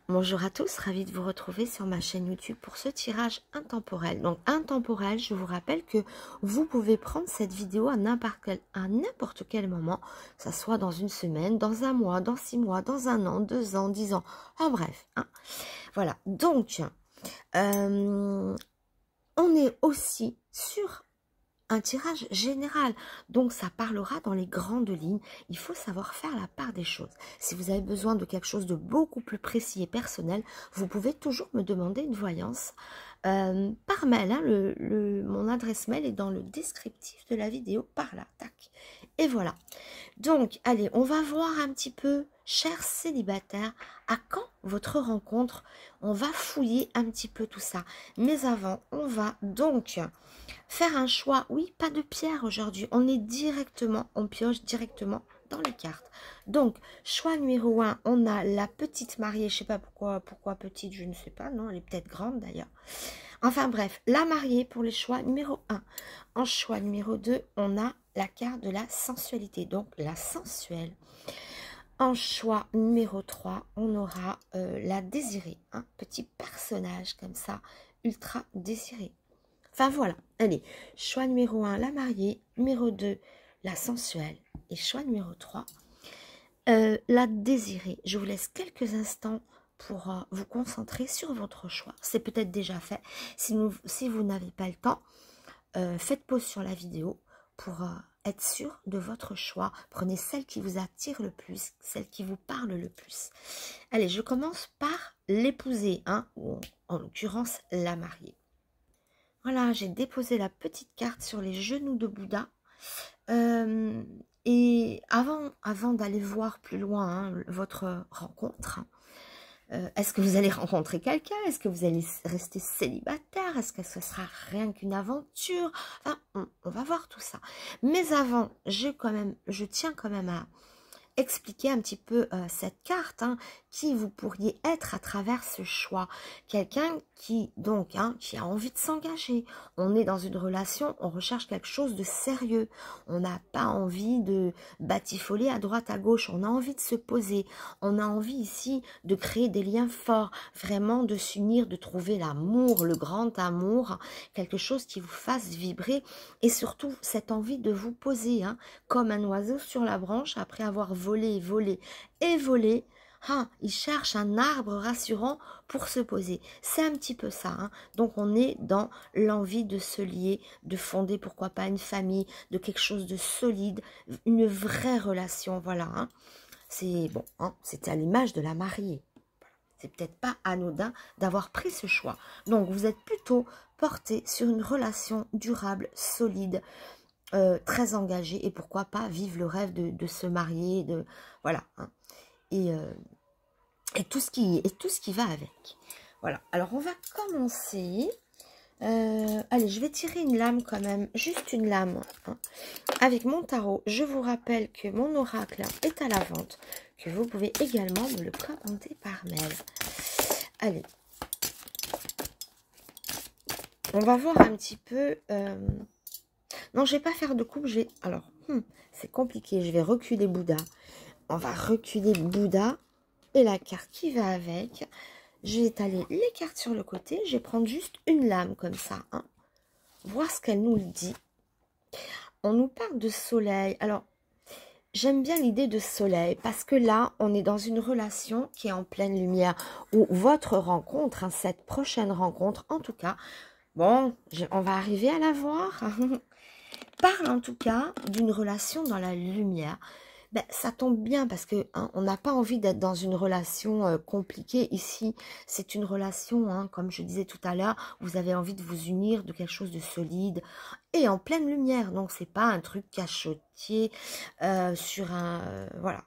Bonjour à tous, ravie de vous retrouver sur ma chaîne YouTube pour ce tirage intemporel. Donc intemporel, je vous rappelle que vous pouvez prendre cette vidéo à n'importe quel moment, que ça soit dans une semaine, dans un mois, dans 6 mois, dans un an, 2 ans, 10 ans, en bref. Voilà, donc on est aussi sur un tirage général, donc ça parlera dans les grandes lignes. Il faut savoir faire la part des choses. Si vous avez besoin de quelque chose de beaucoup plus précis et personnel, vous pouvez toujours me demander une voyance par mail. Mon adresse mail est dans le descriptif de la vidéo, par là, tac. Et voilà. Donc, allez, on va voir un petit peu, chers célibataires, à quand votre rencontre. On va fouiller un petit peu tout ça. Mais avant, on va donc faire un choix. Oui, pas de pierre aujourd'hui. On pioche directement dans les cartes. Donc, choix numéro 1, on a la petite mariée. Je sais pas pourquoi petite, je ne sais pas. Non, elle est peut-être grande d'ailleurs. Enfin bref, la mariée pour les choix numéro 1. En choix numéro 2, on a la carte de la sensualité, donc la sensuelle. En choix numéro 3, on aura la désirée, un petit personnage comme ça, ultra désiré. Enfin voilà, allez, choix numéro 1, la mariée, numéro 2, la sensuelle, et choix numéro 3, la désirée. Je vous laisse quelques instants pour vous concentrer sur votre choix. C'est peut-être déjà fait. Si vous n'avez pas le temps, faites pause sur la vidéo pour être sûr de votre choix. Prenez celle qui vous attire le plus, celle qui vous parle le plus. Allez, je commence par l'épouser, ou en l'occurrence la mariée. Voilà, j'ai déposé la petite carte sur les genoux de Bouddha. Et avant d'aller voir plus loin votre rencontre, est-ce que vous allez rencontrer quelqu'un? Est-ce que vous allez rester célibataire? Est-ce que ce sera rien qu'une aventure? Enfin, on va voir tout ça. Mais avant, je tiens quand même à expliquer un petit peu cette carte, qui vous pourriez être à travers ce choix. Quelqu'un qui qui a envie de s'engager. On est dans une relation, on recherche quelque chose de sérieux. On n'a pas envie de batifoler à droite à gauche. On a envie de se poser. On a envie ici de créer des liens forts, vraiment de s'unir, de trouver l'amour, le grand amour, quelque chose qui vous fasse vibrer, et surtout cette envie de vous poser, comme un oiseau sur la branche après avoir volé, volé et volé. Il cherche un arbre rassurant pour se poser. C'est un petit peu ça. Donc on est dans l'envie de se lier, de fonder pourquoi pas une famille, de quelque chose de solide, une vraie relation. Voilà. C'est bon. C'est à l'image de la mariée. C'est peut-être pas anodin d'avoir pris ce choix. Donc vous êtes plutôt porté sur une relation durable, solide, très engagé, et pourquoi pas vivre le rêve de se marier, voilà, et tout ce qui va avec. Voilà, alors on va commencer. Allez, je vais tirer une lame quand même, juste une lame, avec mon tarot. Je vous rappelle que mon oracle est à la vente, que vous pouvez également me le commander par mail. Allez, on va voir un petit peu. Non, je vais pas faire de coupe. Alors, c'est compliqué. Je vais reculer Bouddha. On va reculer Bouddha et la carte qui va avec. Je vais étaler les cartes sur le côté. Je vais prendre juste une lame comme ça. Voir ce qu'elle nous dit. On nous parle de soleil. Alors, j'aime bien l'idée de soleil parce que là, on est dans une relation qui est en pleine lumière. Ou votre rencontre, cette prochaine rencontre, en tout cas. Bon, on va arriver à la voir. Parle en tout cas d'une relation dans la lumière. Ça tombe bien parce que on n'a pas envie d'être dans une relation compliquée. Ici, c'est une relation, comme je disais tout à l'heure, vous avez envie de vous unir, de quelque chose de solide et en pleine lumière. Donc, c'est pas un truc cachotier sur un... voilà.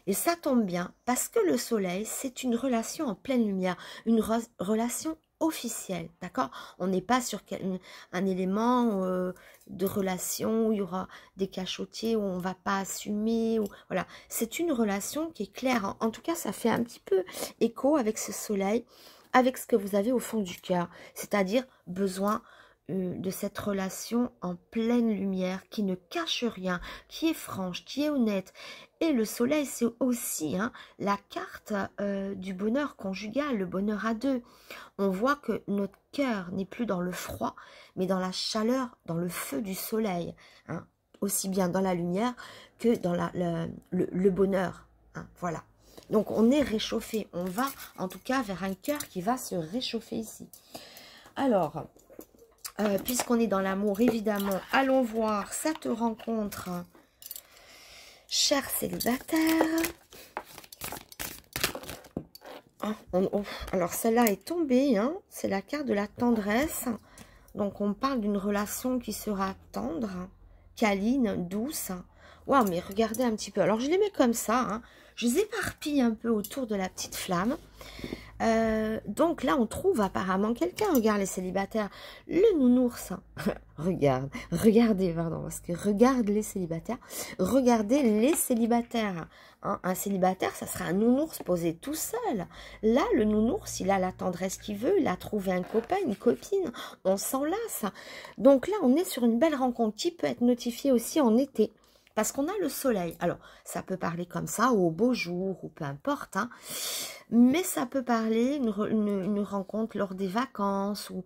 Et ça tombe bien parce que le soleil, c'est une relation en pleine lumière, une relation officielle, d'accord? On n'est pas sur un élément de relation où il y aura des cachotiers, où on va pas assumer, voilà. C'est une relation qui est claire. En tout cas, ça fait un petit peu écho avec ce soleil, avec ce que vous avez au fond du cœur, c'est-à-dire besoin de cette relation en pleine lumière, qui ne cache rien, qui est franche, qui est honnête, Et le soleil, c'est aussi hein, la carte du bonheur conjugal, le bonheur à deux. On voit que notre cœur n'est plus dans le froid, mais dans la chaleur, dans le feu du soleil. Hein, aussi bien dans la lumière que dans le bonheur. Hein, voilà. Donc on est réchauffé. On va en tout cas vers un cœur qui va se réchauffer ici. Alors, puisqu'on est dans l'amour, évidemment, allons voir cette rencontre. Cher célibataire. Alors celle-là est tombée. Hein, c'est la carte de la tendresse. Donc on parle d'une relation qui sera tendre, câline, douce. Waouh, mais regardez un petit peu. Alors je les mets comme ça. Hein. Je les éparpille un peu autour de la petite flamme. Donc là, on trouve apparemment quelqu'un. Regarde les célibataires. Le nounours. Regardez, pardon, parce que regarde les célibataires. Regardez les célibataires. Hein, un célibataire, ça serait un nounours posé tout seul. Là, le nounours, il a la tendresse qu'il veut. Il a trouvé un copain, une copine. On s'enlace. Donc là, on est sur une belle rencontre qui peut être notifiée aussi en été. Parce qu'on a le soleil. Alors, ça peut parler comme ça, au beau jour, ou peu importe. Hein. Mais ça peut parler une rencontre lors des vacances, ou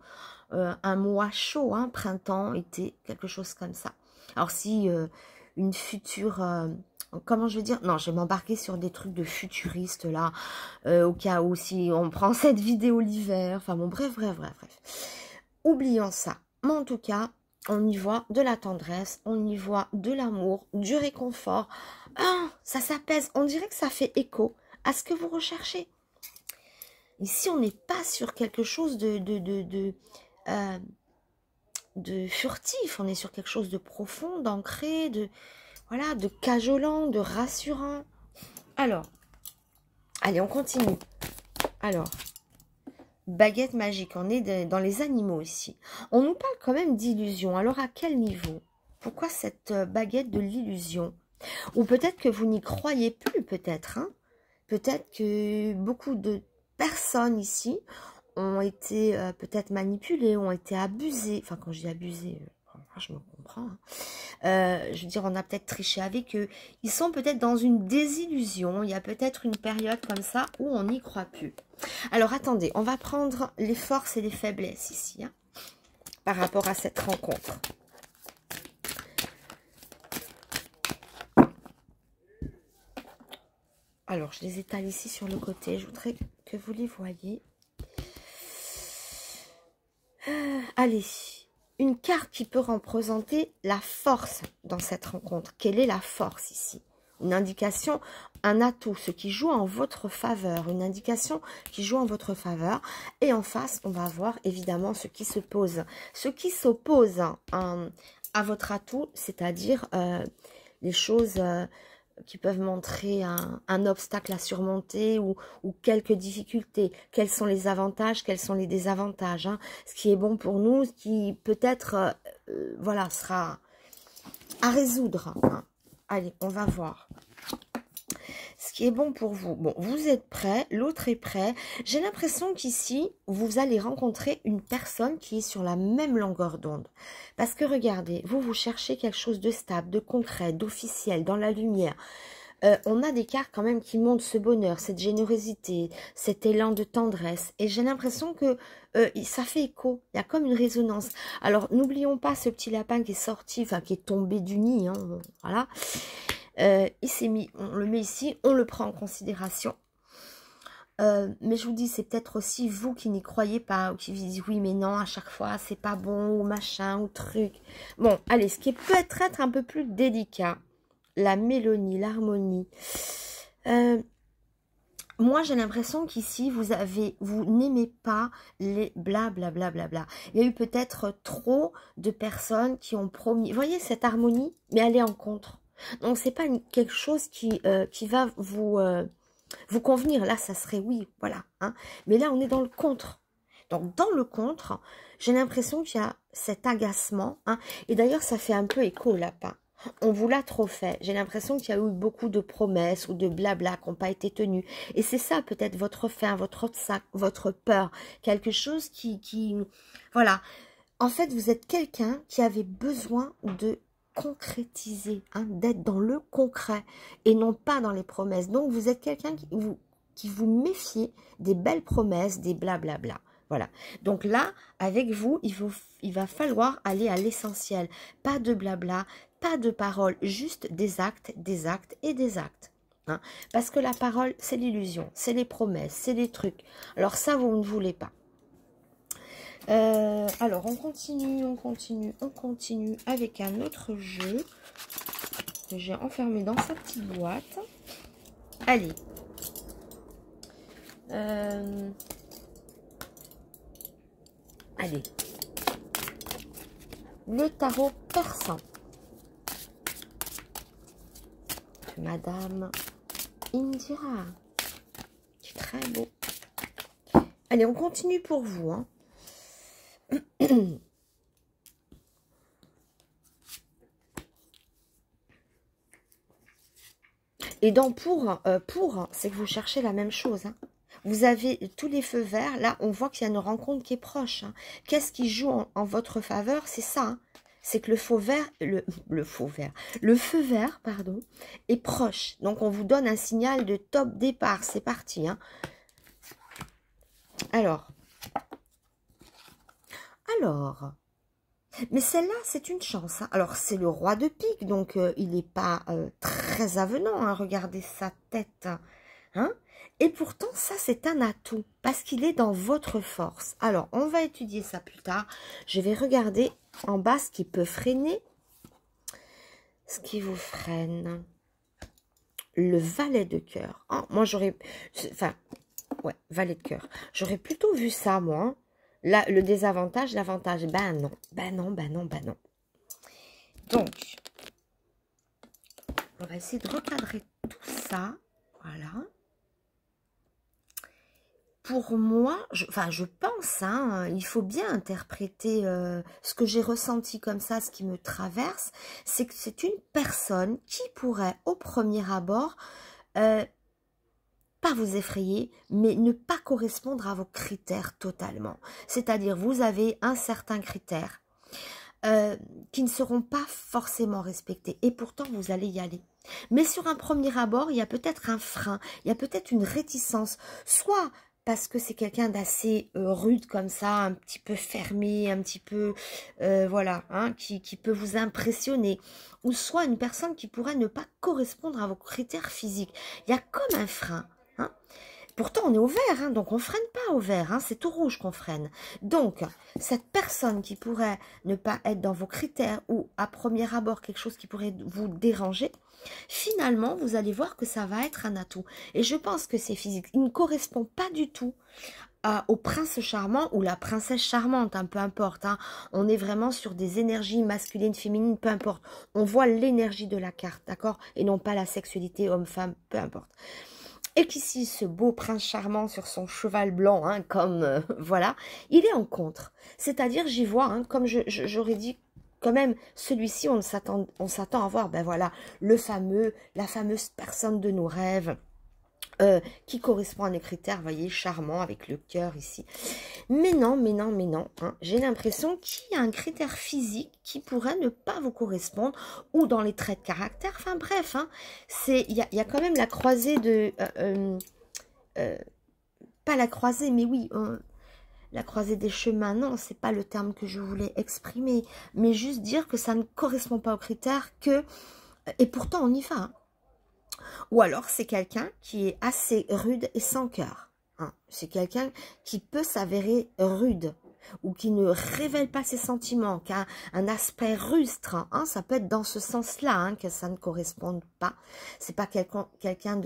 un mois chaud, hein, printemps, été, quelque chose comme ça. Alors, si une future... comment je vais dire? Non, je vais m'embarquer sur des trucs de futuristes, là, au cas où si on prend cette vidéo l'hiver. Enfin bon, bref. Oublions ça. Mais en tout cas... on y voit de la tendresse, on y voit de l'amour, du réconfort. Ah, ça s'apaise. On dirait que ça fait écho à ce que vous recherchez. Ici, on n'est pas sur quelque chose de furtif. On est sur quelque chose de profond, d'ancré, voilà, de cajolant, de rassurant. Alors, allez, on continue. Alors... baguette magique, on est dans les animaux ici. On nous parle quand même d'illusion. Alors à quel niveau? Pourquoi cette baguette de l'illusion? Ou peut-être que vous n'y croyez plus, peut-être. Hein, peut-être que beaucoup de personnes ici ont été peut-être manipulées, ont été abusées. Enfin, quand je dis abusées, je me comprends. Hein. Je veux dire, on a peut-être triché avec eux. Ils sont peut-être dans une désillusion. Il y a peut-être une période comme ça où on n'y croit plus. Alors, attendez, on va prendre les forces et les faiblesses ici, hein, par rapport à cette rencontre. Alors, je les étale ici sur le côté. Je voudrais que vous les voyez. Allez, une carte qui peut représenter la force dans cette rencontre. Quelle est la force ici? Une indication, un atout, ce qui joue en votre faveur. Une indication qui joue en votre faveur. Et en face, on va voir évidemment ce qui se pose. Ce qui s'oppose à votre atout, c'est-à-dire les choses qui peuvent montrer un obstacle à surmonter ou quelques difficultés. Quels sont les avantages, quels sont les désavantages. Hein. Ce qui est bon pour nous, ce qui peut-être voilà, sera à résoudre. Hein. Allez, on va voir. Ce qui est bon pour vous. Bon, vous êtes prêts, l'autre est prêt. J'ai l'impression qu'ici, vous allez rencontrer une personne qui est sur la même longueur d'onde. Parce que regardez, vous cherchez quelque chose de stable, de concret, d'officiel, dans la lumière. On a des cartes quand même qui montrent ce bonheur, cette générosité, cet élan de tendresse. Et j'ai l'impression que ça fait écho, il y a comme une résonance. Alors, n'oublions pas ce petit lapin qui est sorti, enfin qui est tombé du nid, hein, voilà. Il s'est mis, on le met ici, on le prend en considération. Mais je vous dis, c'est peut-être aussi vous qui n'y croyez pas, ou qui vous dites oui, mais non, à chaque fois, c'est pas bon, ou machin, ou truc. Bon, allez, ce qui peut être un peu plus délicat, la mélonie, l'harmonie. Moi, j'ai l'impression qu'ici, vous n'aimez pas les blablabla. Il y a eu peut-être trop de personnes qui ont promis. Vous voyez cette harmonie, mais elle est en contre. Donc, c'est pas quelque chose qui va vous convenir. Là, ça serait oui, voilà. Hein. Mais là, on est dans le contre. Donc, dans le contre, j'ai l'impression qu'il y a cet agacement. Hein. Et d'ailleurs, ça fait un peu écho au lapin. On vous l'a trop fait. J'ai l'impression qu'il y a eu beaucoup de promesses ou de blabla qui n'ont pas été tenues. Et c'est ça peut-être votre faim, votre sac, votre peur. Quelque chose qui... Voilà. En fait, vous êtes quelqu'un qui avait besoin de concrétiser, hein, d'être dans le concret et non pas dans les promesses. Donc, vous êtes quelqu'un qui vous méfiez des belles promesses, des blablabla. Voilà. Donc là, avec vous, il va falloir aller à l'essentiel. Pas de blabla, pas de paroles, juste des actes et des actes. Hein. Parce que la parole, c'est l'illusion, c'est les promesses, c'est les trucs. Alors ça, vous ne voulez pas. Alors, on continue avec un autre jeu que j'ai enfermé dans sa petite boîte. Allez. Allez. Le tarot persan. Madame Indira. C'est très beau. Allez, on continue pour vous. Hein. Et donc pour c'est que vous cherchez la même chose. Hein. Vous avez tous les feux verts. Là, on voit qu'il y a une rencontre qui est proche. Hein. Qu'est-ce qui joue en votre faveur? C'est ça. Hein. C'est que le feu vert, pardon, est proche. Donc, on vous donne un signal de top départ. C'est parti. Hein. Alors, mais celle-là, c'est une chance. Hein. Alors, c'est le roi de pique, donc il n'est pas très avenant. Hein. Regardez sa tête. Hein. Et pourtant, ça, c'est un atout, parce qu'il est dans votre force. Alors, on va étudier ça plus tard. Je vais regarder en bas ce qui peut freiner. Ce qui vous freine. Le valet de cœur. Oh, moi, j'aurais... Enfin, ouais, valet de cœur. J'aurais plutôt vu ça, moi. Hein. Là, le désavantage, l'avantage, ben non. Donc, on va essayer de recadrer tout ça. Voilà. Pour moi, je pense, hein, il faut bien interpréter ce que j'ai ressenti comme ça, ce qui me traverse, c'est que c'est une personne qui pourrait, au premier abord, pas vous effrayer, mais ne pas correspondre à vos critères totalement. C'est-à-dire, vous avez un certain critère qui ne seront pas forcément respectés, et pourtant, vous allez y aller. Mais sur un premier abord, il y a peut-être un frein, il y a peut-être une réticence, soit parce que c'est quelqu'un d'assez rude comme ça, un petit peu fermé, un petit peu, voilà, hein, qui peut vous impressionner. Ou soit une personne qui pourrait ne pas correspondre à vos critères physiques. Il y a comme un frein. Hein. Pourtant, on est au vert, hein, donc on ne freine pas au vert, hein, c'est au rouge qu'on freine. Donc, cette personne qui pourrait ne pas être dans vos critères ou à premier abord quelque chose qui pourrait vous déranger, finalement, vous allez voir que ça va être un atout. Et je pense que c'est physique. Il ne correspond pas du tout au prince charmant ou la princesse charmante, hein, peu importe. Hein. On est vraiment sur des énergies masculines, féminines, peu importe. On voit l'énergie de la carte, d'accord? Et non pas la sexualité homme-femme, peu importe. Et qu'ici, ce beau prince charmant sur son cheval blanc, hein, comme, voilà, il est en contre. C'est-à-dire, j'y vois, hein, comme j'aurais dit, quand même, celui-ci, on s'attend à voir, ben voilà, la fameuse personne de nos rêves, qui correspond à nos critères, vous voyez, charmant, avec le cœur ici. Mais non, hein, j'ai l'impression qu'il y a un critère physique qui pourrait ne pas vous correspondre, ou dans les traits de caractère, enfin bref, hein, il y a quand même la croisée de... pas la croisée, mais oui... la croisée des chemins, non, c'est pas le terme que je voulais exprimer, mais juste dire que ça ne correspond pas aux critères et pourtant on y va. Hein. Ou alors c'est quelqu'un qui est assez rude et sans cœur. Hein. C'est quelqu'un qui peut s'avérer rude ou qui ne révèle pas ses sentiments, qui a un aspect rustre. Hein. Ça peut être dans ce sens-là hein, que ça ne corresponde pas. C'est pas quelqu'un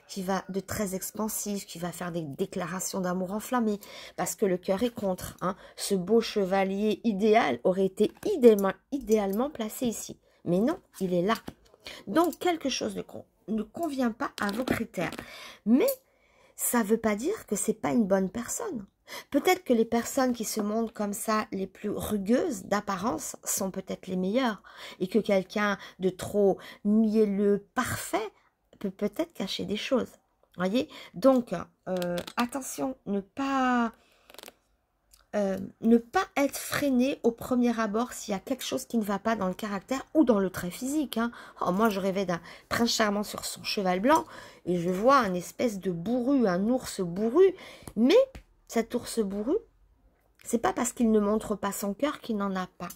qui va de très expansif, qui va faire des déclarations d'amour enflammées, parce que le cœur est contre. Hein. Ce beau chevalier idéal aurait été idéalement placé ici. Mais non, il est là. Donc, quelque chose ne convient pas à vos critères. Mais ça ne veut pas dire que ce n'est pas une bonne personne. Peut-être que les personnes qui se montrent comme ça, les plus rugueuses d'apparence, sont peut-être les meilleures. Et que quelqu'un de trop mielleux, parfait, peut peut-être cacher des choses. Voyez. Donc, attention, ne pas ne pas être freiné au premier abord s'il y a quelque chose qui ne va pas dans le caractère ou dans le trait physique. Hein. Oh, moi, je rêvais d'un prince charmant sur son cheval blanc et je vois un espèce de bourru, un ours bourru. Mais cet ours bourru, c'est pas parce qu'il ne montre pas son cœur qu'il n'en a pas.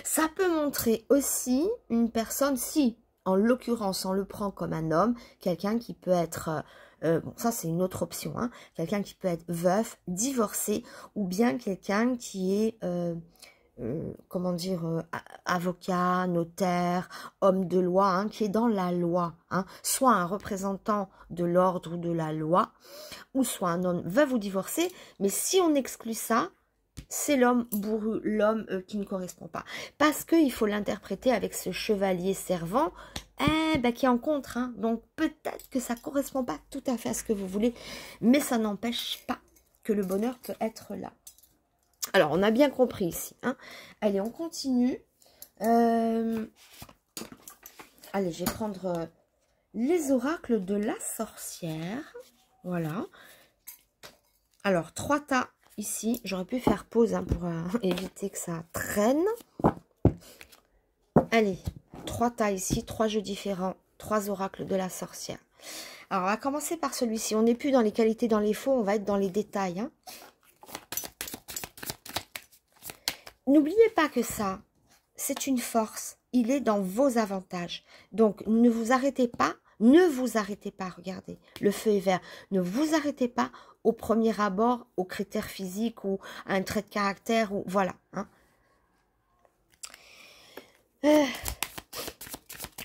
Ça peut montrer aussi une personne, si en l'occurrence on le prend comme un homme, quelqu'un qui peut être... bon, ça c'est une autre option, hein. Quelqu'un qui peut être veuf, divorcé, ou bien quelqu'un qui est, comment dire, avocat, notaire, homme de loi, hein, qui est dans la loi, hein, soit un représentant de l'ordre ou de la loi, ou soit un homme veuf ou divorcé, mais si on exclut ça, c'est l'homme bourru, l'homme qui ne correspond pas. Parce qu'il faut l'interpréter avec ce chevalier servant qui est en contre. Hein. Donc peut-être que ça ne correspond pas tout à fait à ce que vous voulez, mais ça n'empêche pas que le bonheur peut être là. Alors, on a bien compris ici. Hein. Allez, on continue. Allez, je vais prendre les oracles de la sorcière. Voilà. Alors, 3 tas. Ici, j'aurais pu faire pause hein, pour éviter que ça traîne. Allez, 3 tas ici, 3 jeux différents, 3 oracles de la sorcière. Alors, on va commencer par celui-ci. On n'est plus dans les qualités, dans les faux, on va être dans les détails. Hein. N'oubliez pas que ça, c'est une force. Il est dans vos avantages. Donc, ne vous arrêtez pas. Ne vous arrêtez pas, regardez, le feu est vert. Ne vous arrêtez pas au premier abord, aux critères physiques ou à un trait de caractère. Ou voilà. Hein.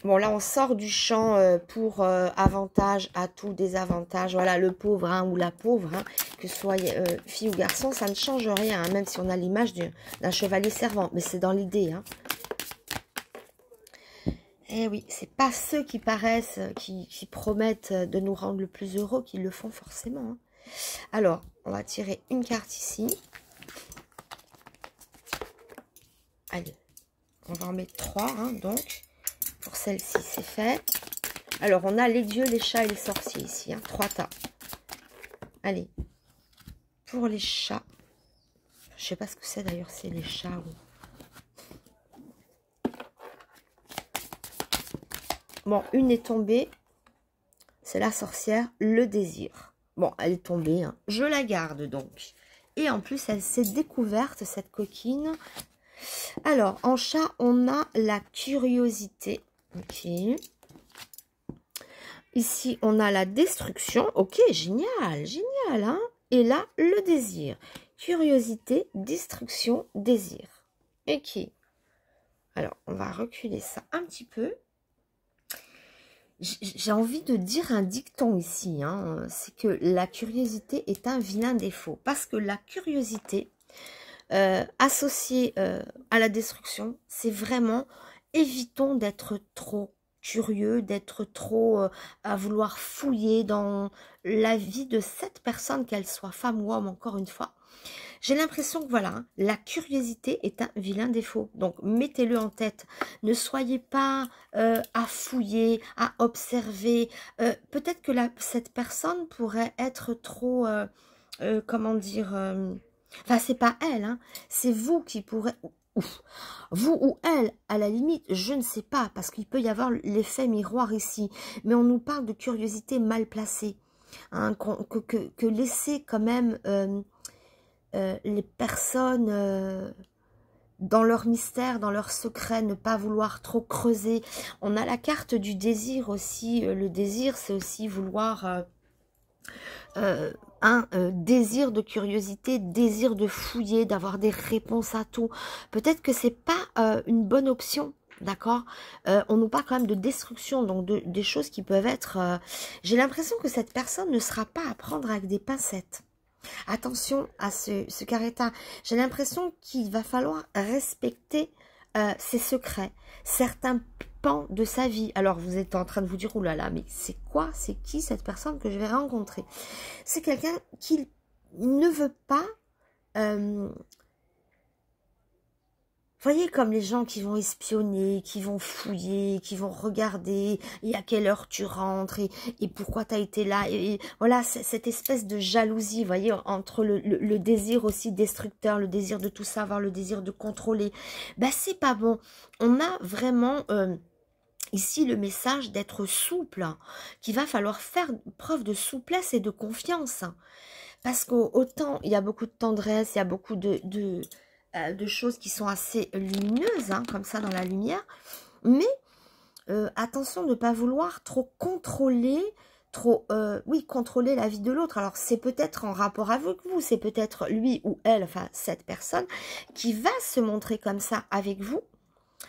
Bon, là, on sort du champ pour avantage, atout, désavantage. Voilà, le pauvre hein, ou la pauvre, hein, que ce soit fille ou garçon, ça ne change rien, hein, même si on a l'image d'un chevalier servant. Mais c'est dans l'idée, hein. Eh oui, c'est pas ceux qui paraissent, qui promettent de nous rendre le plus heureux qui le font forcément. Hein. Alors, on va tirer une carte ici. Allez, on va en mettre 3, hein, donc. Pour celle-ci, c'est fait. Alors, on a les dieux, les chats et les sorciers ici. Hein, 3 tas. Allez, pour les chats. Je sais pas ce que c'est d'ailleurs, c'est les chats ou... Bon, une est tombée. C'est la sorcière, le désir. Bon, elle est tombée. Hein. Je la garde donc. Et en plus, elle s'est découverte, cette coquine. Alors, en chat, on a la curiosité. Ok. Ici, on a la destruction. Ok, génial, génial. Hein. Et là, le désir. Curiosité, destruction, désir. Ok. Alors, on va reculer ça un petit peu. J'ai envie de dire un dicton ici, hein, c'est que la curiosité est un vilain défaut. Parce que la curiosité, associée à la destruction, c'est vraiment, évitons d'être trop curieux, d'être trop à vouloir fouiller dans la vie de cette personne, qu'elle soit femme ou homme, encore une fois. J'ai l'impression que voilà, hein, la curiosité est un vilain défaut. Donc, mettez-le en tête. Ne soyez pas à fouiller, à observer. Peut-être que cette personne pourrait être trop, comment dire... Enfin, c'est pas elle, hein, c'est vous qui pourrez... Ouf, vous ou elle, à la limite, je ne sais pas, parce qu'il peut y avoir l'effet miroir ici. Mais on nous parle de curiosité mal placée. Hein, que laisser quand même... les personnes dans leur mystère, dans leur secret, ne pas vouloir trop creuser. On a la carte du désir aussi. Le désir, c'est aussi vouloir un désir de curiosité, désir de fouiller, d'avoir des réponses à tout. Peut-être que c'est pas une bonne option. D'accord, on nous parle quand même de destruction, donc des choses qui peuvent être... J'ai l'impression que cette personne ne sera pas à prendre avec des pincettes. Attention à ce carretin. J'ai l'impression qu'il va falloir respecter ses secrets, certains pans de sa vie. Alors, vous êtes en train de vous dire, oh là là, mais c'est quoi, c'est qui cette personne que je vais rencontrer? C'est quelqu'un qui ne veut pas Voyez comme les gens qui vont espionner, qui vont fouiller, qui vont regarder, et à quelle heure tu rentres, et pourquoi tu as été là. Et voilà, cette espèce de jalousie, voyez, entre le désir aussi destructeur, le désir de tout savoir, le désir de contrôler. Ben, c'est pas bon. On a vraiment... ici, le message d'être souple, qu'il va falloir faire preuve de souplesse et de confiance. Parce qu'autant, il y a beaucoup de tendresse, il y a beaucoup de choses qui sont assez lumineuses, hein, comme ça dans la lumière. Mais attention de ne pas vouloir trop contrôler, contrôler la vie de l'autre. Alors, c'est peut-être en rapport avec vous, c'est peut-être lui ou elle, enfin, cette personne, qui va se montrer comme ça avec vous.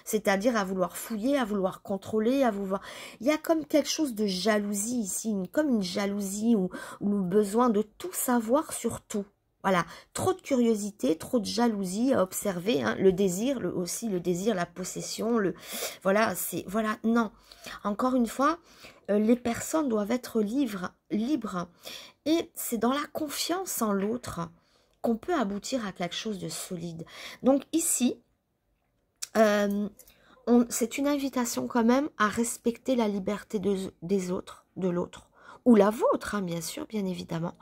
C'est-à-dire à vouloir fouiller, à vouloir contrôler, à vouloir... Il y a comme quelque chose de jalousie ici, comme une jalousie ou le besoin de tout savoir sur tout. Voilà, trop de curiosité, trop de jalousie à observer, hein, le désir, aussi le désir, la possession, voilà, c'est... Voilà, non. Encore une fois, les personnes doivent être libres. Et c'est dans la confiance en l'autre qu'on peut aboutir à quelque chose de solide. Donc ici... c'est une invitation quand même à respecter la liberté des autres, de l'autre, ou la vôtre, hein, bien sûr, bien évidemment.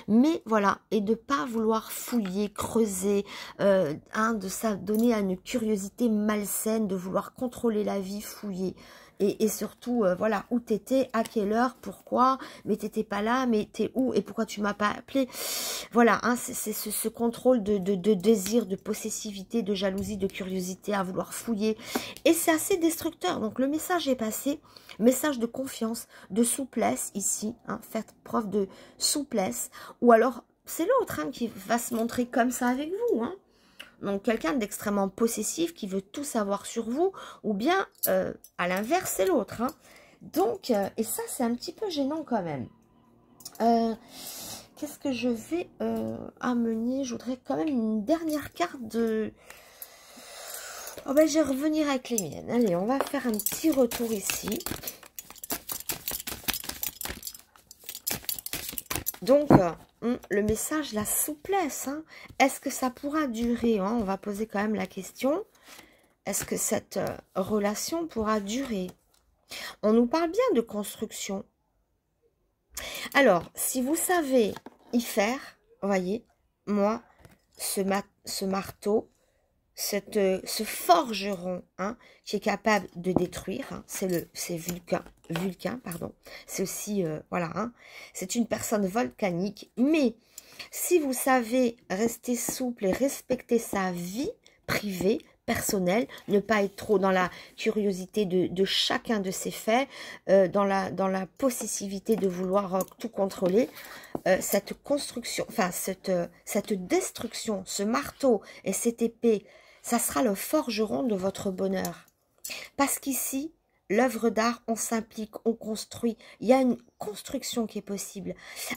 Mais voilà, et de ne pas vouloir fouiller, creuser, de s'adonner à une curiosité malsaine, de vouloir contrôler la vie, fouiller. Et surtout, voilà, où t'étais, à quelle heure, pourquoi, mais t'étais pas là, mais t'es où, et pourquoi tu m'as pas appelé. Voilà, hein, c'est ce contrôle de désir, de possessivité, de jalousie, de curiosité, à vouloir fouiller. Et c'est assez destructeur. Donc le message est passé, message de confiance, de souplesse ici, hein, faites preuve de souplesse. Ou alors, c'est l'autre hein, qui va se montrer comme ça avec vous, hein. Donc, quelqu'un d'extrêmement possessif qui veut tout savoir sur vous, ou bien, à l'inverse, c'est l'autre. Hein. Donc, et ça, c'est un petit peu gênant quand même. Qu'est-ce que je vais amener? Je voudrais quand même une dernière carte de... Oh ben, je vais revenir avec les miennes. Allez, on va faire un petit retour ici. Donc... le message, la souplesse, hein. Est-ce que ça pourra durer, hein? On va poser quand même la question. Est-ce que cette relation pourra durer? On nous parle bien de construction. Alors, si vous savez y faire, voyez, moi, ce marteau, ce forgeron hein, qui est capable de détruire, hein, c'est Vulcain, pardon. C'est aussi, voilà, hein, c'est une personne volcanique. Mais si vous savez rester souple et respecter sa vie privée, personnelle, ne pas être trop dans la curiosité de chacun de ses faits, dans la possessivité de vouloir tout contrôler, cette construction, enfin cette destruction, ce marteau et cette épée, ça sera le forgeron de votre bonheur. Parce qu'ici, l'œuvre d'art, on s'implique, on construit. Il y a une construction qui est possible.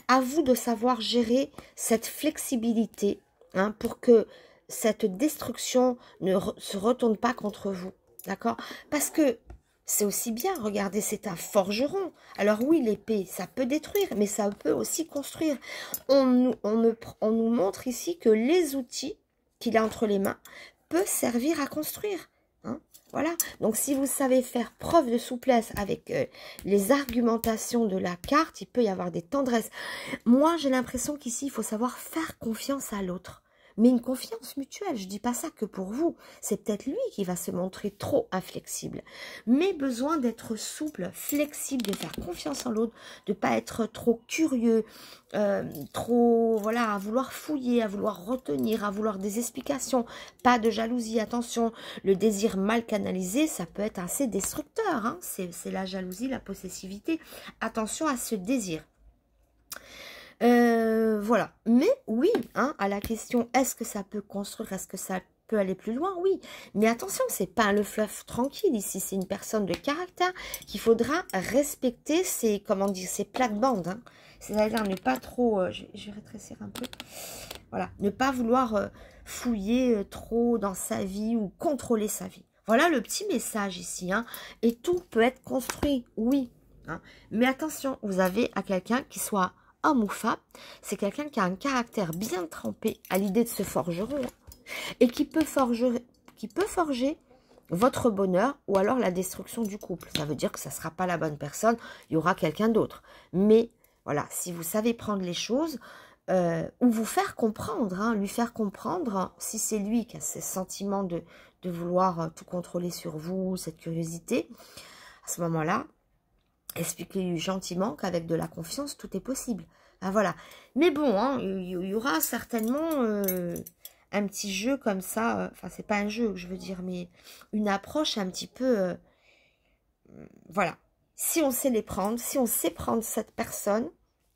À vous de savoir gérer cette flexibilité hein, pour que cette destruction ne se retourne pas contre vous. D'accord? Parce que c'est aussi bien, regardez, c'est un forgeron. Alors oui, l'épée, ça peut détruire, mais ça peut aussi construire. On nous montre ici que les outils qu'il a entre les mains peut servir à construire. Hein, voilà. Donc, si vous savez faire preuve de souplesse avec les argumentations de la carte, il peut y avoir des tendresses. Moi, j'ai l'impression qu'ici, il faut savoir faire confiance à l'autre. Mais une confiance mutuelle, je ne dis pas ça que pour vous. C'est peut-être lui qui va se montrer trop inflexible. Mais besoin d'être souple, flexible, de faire confiance en l'autre, de ne pas être trop curieux, trop, voilà, à vouloir fouiller, à vouloir retenir, à vouloir des explications. Pas de jalousie, attention. Le désir mal canalisé, ça peut être assez destructeur. Hein. C'est la jalousie, la possessivité. Attention à ce désir. Voilà, mais oui, hein, à la question, est-ce que ça peut construire, est-ce que ça peut aller plus loin? Oui, mais attention, c'est pas le fleuve tranquille ici, c'est une personne de caractère qu'il faudra respecter ses, comment dire, ses plates-bandes, hein. C'est-à-dire ne pas trop, je vais rétrécir un peu, voilà, ne pas vouloir fouiller trop dans sa vie ou contrôler sa vie. Voilà le petit message ici, hein, et tout peut être construit, oui, hein, mais attention, vous avez à quelqu'un qui soit homme ou femme, c'est quelqu'un qui a un caractère bien trempé à l'idée de ce forgeron et qui peut qui peut forger votre bonheur ou alors la destruction du couple. Ça veut dire que ça ne sera pas la bonne personne, il y aura quelqu'un d'autre. Mais voilà, si vous savez prendre les choses, ou vous faire comprendre, hein, lui faire comprendre, hein, si c'est lui qui a ce sentiment de vouloir tout contrôler sur vous, cette curiosité, à ce moment-là, expliquez-lui gentiment qu'avec de la confiance, tout est possible. Ah, voilà. Mais bon, hein, il y aura certainement un petit jeu comme ça, enfin, c'est pas un jeu que je veux dire, mais une approche un petit peu, voilà. Si on sait les prendre, si on sait prendre cette personne,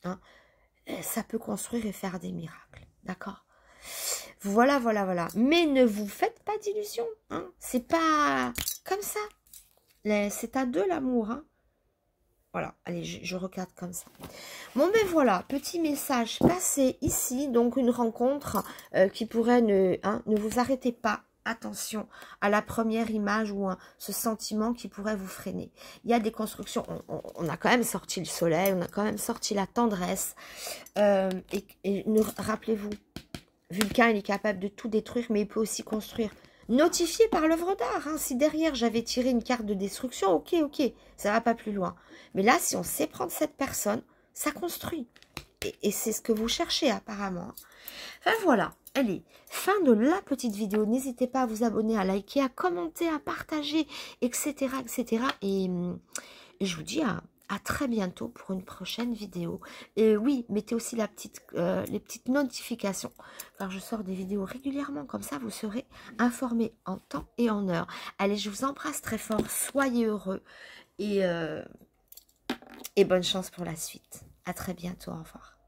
hein, ça peut construire et faire des miracles, d'accord? Voilà, voilà, voilà. Mais ne vous faites pas d'illusions, hein. C'est pas comme ça. C'est à deux l'amour, hein. Voilà, allez, je regarde comme ça. Bon, ben voilà, petit message passé ici. Donc, une rencontre qui pourrait ne vous arrêtez pas. Attention à la première image ou ce sentiment qui pourrait vous freiner. Il y a des constructions, on a quand même sorti le soleil, on a quand même sorti la tendresse. Et rappelez-vous, Vulcain, il est capable de tout détruire, mais il peut aussi construire. Notifié par l'œuvre d'art. Hein. Si derrière, j'avais tiré une carte de destruction, ok, ça va pas plus loin. Mais là, si on sait prendre cette personne, ça construit. Et c'est ce que vous cherchez apparemment. Enfin voilà, allez, fin de la petite vidéo. N'hésitez pas à vous abonner, à liker, à commenter, à partager, etc. etc. Et je vous dis à très bientôt pour une prochaine vidéo. Et oui, mettez aussi les petites notifications, car je sors des vidéos régulièrement, comme ça vous serez informés en temps et en heure. Allez, je vous embrasse très fort, soyez heureux et bonne chance pour la suite. À très bientôt, au revoir.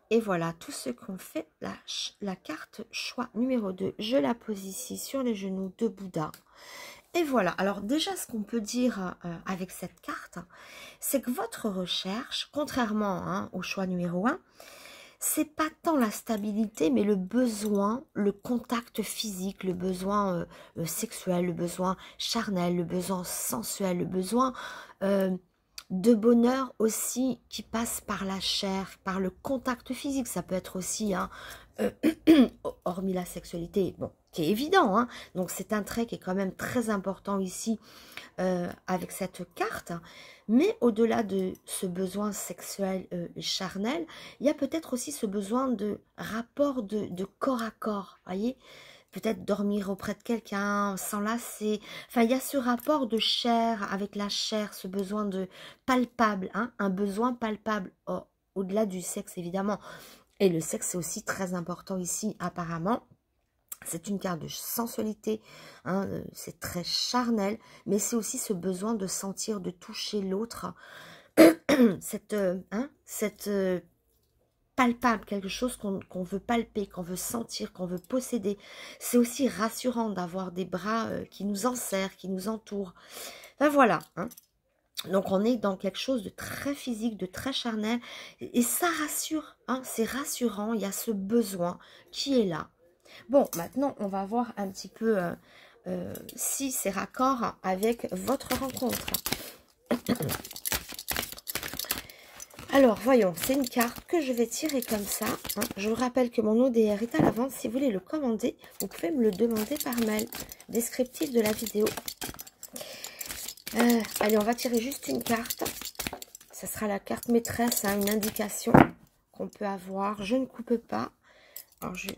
Et voilà, tout ce qu'on fait, la carte choix numéro 2, je la pose ici sur les genoux de Bouddha. Et voilà, alors déjà ce qu'on peut dire avec cette carte, c'est que votre recherche, contrairement au choix numéro 1, c'est pas tant la stabilité, mais le besoin, le contact physique, le besoin sexuel, le besoin charnel, le besoin sensuel, le besoin de bonheur aussi qui passe par la chair, par le contact physique. Ça peut être aussi, hormis la sexualité, bon, qui est évident, hein. Donc c'est un trait qui est quand même très important ici avec cette carte. Mais au-delà de ce besoin sexuel et charnel, il y a peut-être aussi ce besoin de rapport de corps à corps, voyez, peut-être dormir auprès de quelqu'un, s'enlacer. Enfin, il y a ce rapport de chair avec la chair, ce besoin de palpable, hein, un besoin palpable au-delà du sexe, évidemment. Et le sexe, c'est aussi très important ici, apparemment. C'est une carte de sensualité, hein, c'est très charnel, mais c'est aussi ce besoin de sentir, de toucher l'autre, cette palpable, quelque chose qu'on veut palper, qu'on veut sentir, qu'on veut posséder. C'est aussi rassurant d'avoir des bras qui nous enserrent, qui nous entourent. Enfin voilà, hein. Donc on est dans quelque chose de très physique, de très charnel, et ça rassure, hein, c'est rassurant, il y a ce besoin qui est là. Bon, maintenant on va voir un petit peu si c'est raccord avec votre rencontre. Alors, voyons, c'est une carte que je vais tirer comme ça. Hein. Je vous rappelle que mon ODR est à la vente. Si vous voulez le commander, vous pouvez me le demander par mail. Descriptif de la vidéo. Allez, on va tirer juste une carte. Ça sera la carte maîtresse, hein, une indication qu'on peut avoir. Je ne coupe pas. Alors, je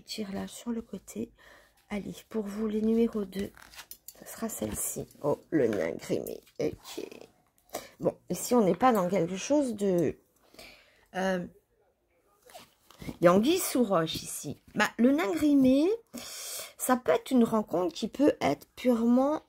tire là sur le côté. Allez, pour vous, les numéros 2, ça sera celle-ci. Oh, le nain grimé. Ok. Bon, ici, on n'est pas dans quelque chose de... Il y a anguille sous roche, ici. Bah, le nain grimé, ça peut être une rencontre qui peut être purement...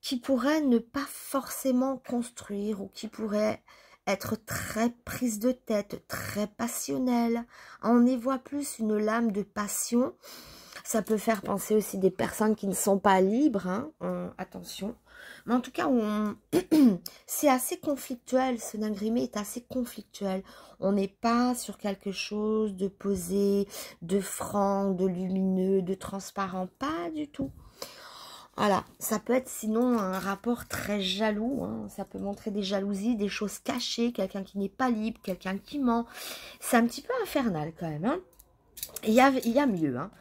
qui pourrait ne pas forcément construire ou qui pourrait être très prise de tête, très passionnelle. On y voit plus une lame de passion. Ça peut faire penser aussi des personnes qui ne sont pas libres, hein, attention. Mais en tout cas, c'est assez conflictuel, ce nain grimé est assez conflictuel. On n'est pas sur quelque chose de posé, de franc, de lumineux, de transparent, pas du tout. Voilà, ça peut être sinon un rapport très jaloux, hein. Ça peut montrer des jalousies, des choses cachées, quelqu'un qui n'est pas libre, quelqu'un qui ment. C'est un petit peu infernal quand même, hein. Il y a mieux, hein.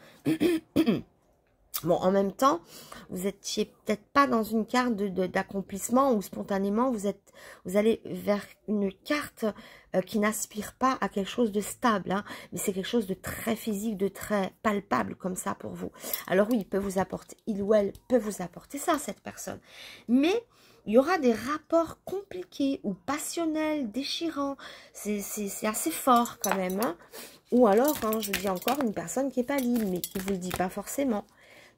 Bon, en même temps, vous étiez peut-être pas dans une carte d'accomplissement où spontanément vous allez vers une carte qui n'aspire pas à quelque chose de stable, hein, mais c'est quelque chose de très physique, de très palpable comme ça pour vous. Alors oui, il ou elle peut vous apporter ça, cette personne. Mais il y aura des rapports compliqués ou passionnels, déchirants. C'est assez fort quand même, hein. Ou alors, hein, je dis encore, une personne qui n'est pas libre, mais qui ne vous le dit pas forcément.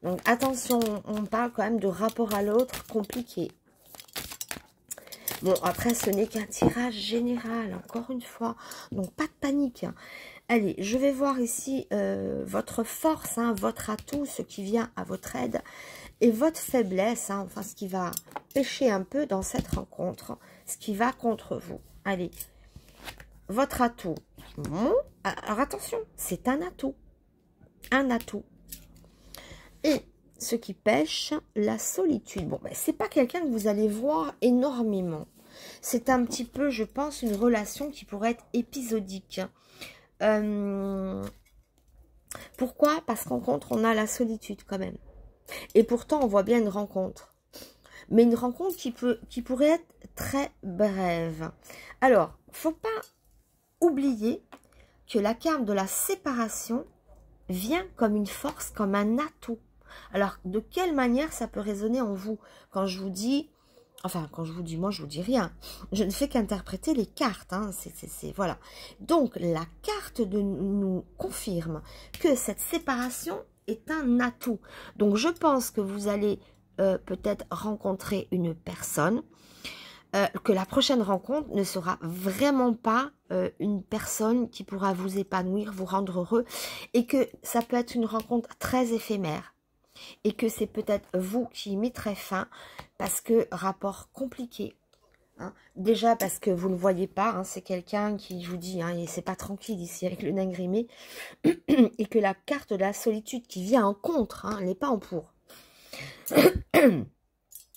Donc, attention, on parle quand même de rapport à l'autre compliqué. Bon, après, ce n'est qu'un tirage général, encore une fois. Donc, pas de panique, hein. Allez, je vais voir ici votre force, hein, votre atout, ce qui vient à votre aide, et votre faiblesse, hein, enfin, ce qui va pêcher un peu dans cette rencontre, ce qui va contre vous. Allez, votre atout. Bon, alors, attention, c'est un atout. Un atout. Et ce qui pêche, la solitude. Bon, ben, c'est pas quelqu'un que vous allez voir énormément. C'est un petit peu, je pense, une relation qui pourrait être épisodique. Pourquoi? Parce qu'en contre, on a la solitude quand même. Et pourtant, on voit bien une rencontre. Mais une rencontre qui pourrait être très brève. Alors, faut pas oublier que la carte de la séparation vient comme une force, comme un atout. Alors, de quelle manière ça peut résonner en vous? Quand je vous dis, enfin, quand je vous dis, moi, je vous dis rien. Je ne fais qu'interpréter les cartes, hein, voilà. Donc, la carte nous confirme que cette séparation est un atout. Donc, je pense que vous allez peut-être rencontrer une personne, que la prochaine rencontre ne sera vraiment pas une personne qui pourra vous épanouir, vous rendre heureux, et que ça peut être une rencontre très éphémère. Et que c'est peut-être vous qui y mettrez fin, parce que rapport compliqué. Hein. Déjà parce que vous ne le voyez pas, hein, c'est quelqu'un qui, je vous dis, hein, et c'est pas tranquille ici avec le nain grimé, et que la carte de la solitude qui vient en contre, hein, elle n'est pas en pour.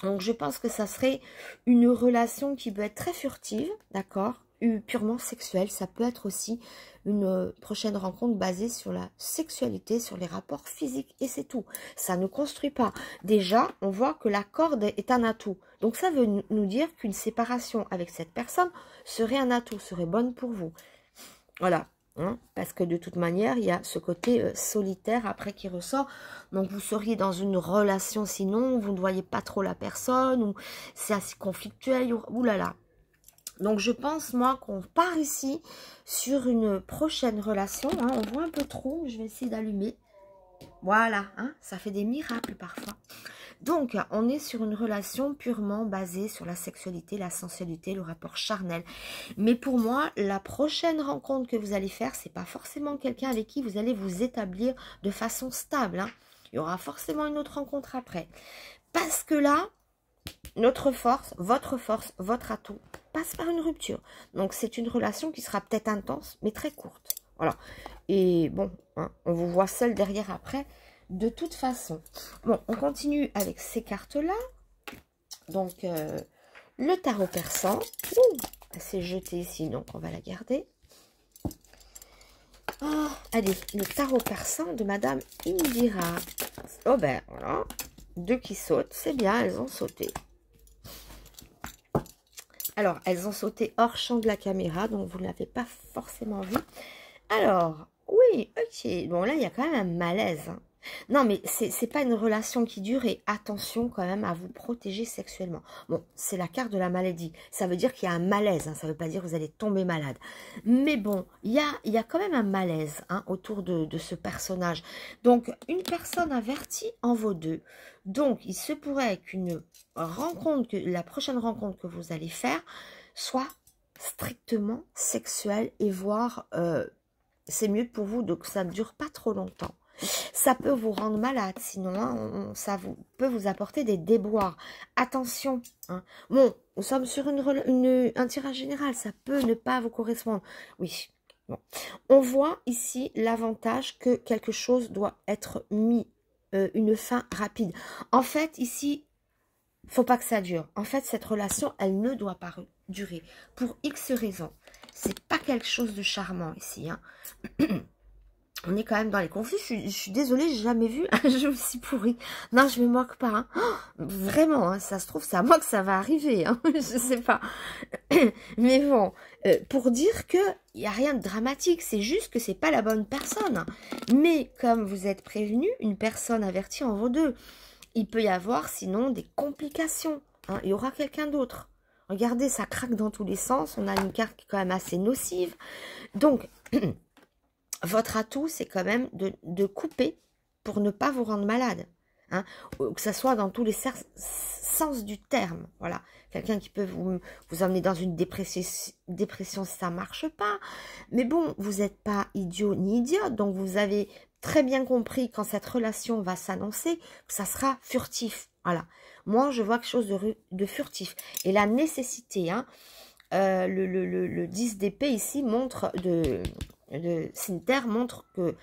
Donc je pense que ça serait une relation qui peut être très furtive, d'accord, purement sexuelle. Ça peut être aussi une prochaine rencontre basée sur la sexualité, sur les rapports physiques, et c'est tout. Ça ne construit pas. Déjà, on voit que la corde est un atout. Donc ça veut nous dire qu'une séparation avec cette personne serait un atout, serait bonne pour vous. Voilà. Hein, parce que de toute manière, il y a ce côté solitaire après qui ressort. Donc, vous seriez dans une relation sinon, vous ne voyez pas trop la personne, ou c'est assez conflictuel, oulala. Donc, je pense, moi, qu'on part ici sur une prochaine relation. Hein, on voit un peu trop, je vais essayer d'allumer. Voilà, hein, ça fait des miracles parfois. Donc, on est sur une relation purement basée sur la sexualité, la sensualité, le rapport charnel. Mais pour moi, la prochaine rencontre que vous allez faire, c'est pas forcément quelqu'un avec qui vous allez vous établir de façon stable. Hein. Il y aura forcément une autre rencontre après. Parce que là, notre force, votre atout, passe par une rupture. Donc, c'est une relation qui sera peut-être intense, mais très courte. Voilà. Et bon, hein, on vous voit seul derrière après. De toute façon, bon, on continue avec ces cartes-là. Donc, le tarot persan. Elle s'est jetée ici, donc on va la garder. Oh, allez, le tarot persan de Madame Indira. Oh ben, voilà. Deux qui sautent, c'est bien, elles ont sauté. Alors, elles ont sauté hors champ de la caméra, donc vous ne l'avez pas forcément vu. Alors, oui, ok. Bon, là, il y a quand même un malaise, hein. Non, mais c'est pas une relation qui dure et attention quand même à vous protéger sexuellement. Bon, c'est la carte de la maladie. Ça veut dire qu'il y a un malaise, hein, ça veut pas dire que vous allez tomber malade. Mais bon, il y a quand même un malaise, hein, autour de ce personnage. Donc, une personne avertie en vaut deux. Donc, il se pourrait qu'une rencontre, que la prochaine rencontre que vous allez faire soit strictement sexuelle et voire c'est mieux pour vous, donc ça ne dure pas trop longtemps. Ça peut vous rendre malade, sinon hein, peut vous apporter des déboires. Attention, hein. Bon, nous sommes sur un tirage général, ça peut ne pas vous correspondre. Oui, bon. On voit ici l'avantage que quelque chose doit être mis, une fin rapide. En fait, ici, faut pas que ça dure. En fait, cette relation, elle ne doit pas durer. Pour X raisons. C'est pas quelque chose de charmant ici, hein. On est quand même dans les conflits. Je suis désolée, j'ai jamais vu un jeu aussi pourri. Non, je me moque pas. Hein. Oh, vraiment, hein, ça se trouve, c'est à moi que ça va arriver. Hein. Je sais pas. Mais bon, pour dire que il n'y a rien de dramatique. C'est juste que c'est pas la bonne personne. Mais comme vous êtes prévenu, une personne avertie en vaut deux. Il peut y avoir sinon des complications. Hein. Il y aura quelqu'un d'autre. Regardez, ça craque dans tous les sens. On a une carte qui est quand même assez nocive. Donc... votre atout, c'est quand même de couper pour ne pas vous rendre malade. Hein, que ce soit dans tous les sens du terme. Voilà. Quelqu'un qui peut vous emmener dans une dépression si ça ne marche pas. Mais bon, vous n'êtes pas idiot ni idiote. Donc, vous avez très bien compris quand cette relation va s'annoncer que ça sera furtif. Voilà. Moi, je vois quelque chose de furtif. Et la nécessité, hein, le 10 d'épée ici montre de Cynthia montre que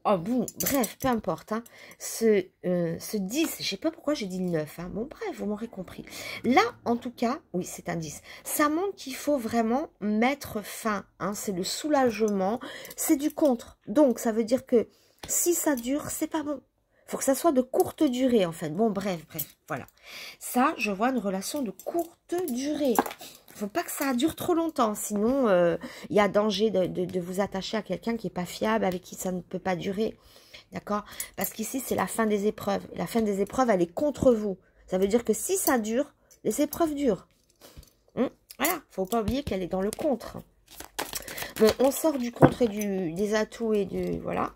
oh bon, bref, peu importe, hein, ce 10, je sais pas pourquoi j'ai dit le 9, hein, bon bref, vous m'aurez compris. Là, en tout cas, oui, c'est un 10, ça montre qu'il faut vraiment mettre fin, hein, c'est le soulagement, c'est du contre, donc ça veut dire que si ça dure, c'est pas bon. Faut que ça soit de courte durée, en fait. Bon, bref, voilà. Ça, je vois une relation de courte durée. Faut pas que ça dure trop longtemps, sinon il y a danger de vous attacher à quelqu'un qui n'est pas fiable, avec qui ça ne peut pas durer, d'accord? Parce qu'ici, c'est la fin des épreuves. La fin des épreuves, elle est contre vous. Ça veut dire que si ça dure, les épreuves durent. Voilà, faut pas oublier qu'elle est dans le contre. Bon, on sort du contre et des atouts et du... Voilà.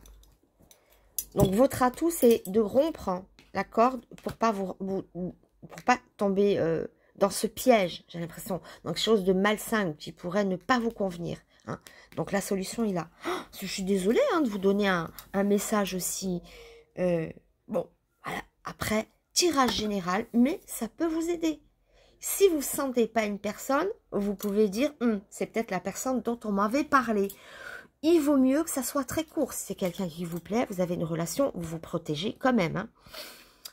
Donc, votre atout, c'est de rompre la corde pour pas pour pas tomber... dans ce piège, j'ai l'impression, dans quelque chose de malsain qui pourrait ne pas vous convenir. Hein. Donc la solution est là. Oh, je suis désolée hein, de vous donner un message aussi. Bon, voilà. Après, tirage général, mais ça peut vous aider. Si vous ne sentez pas une personne, vous pouvez dire, c'est peut-être la personne dont on m'avait parlé. Il vaut mieux que ça soit très court. Si c'est quelqu'un qui vous plaît, vous avez une relation, vous vous protégez quand même. Hein.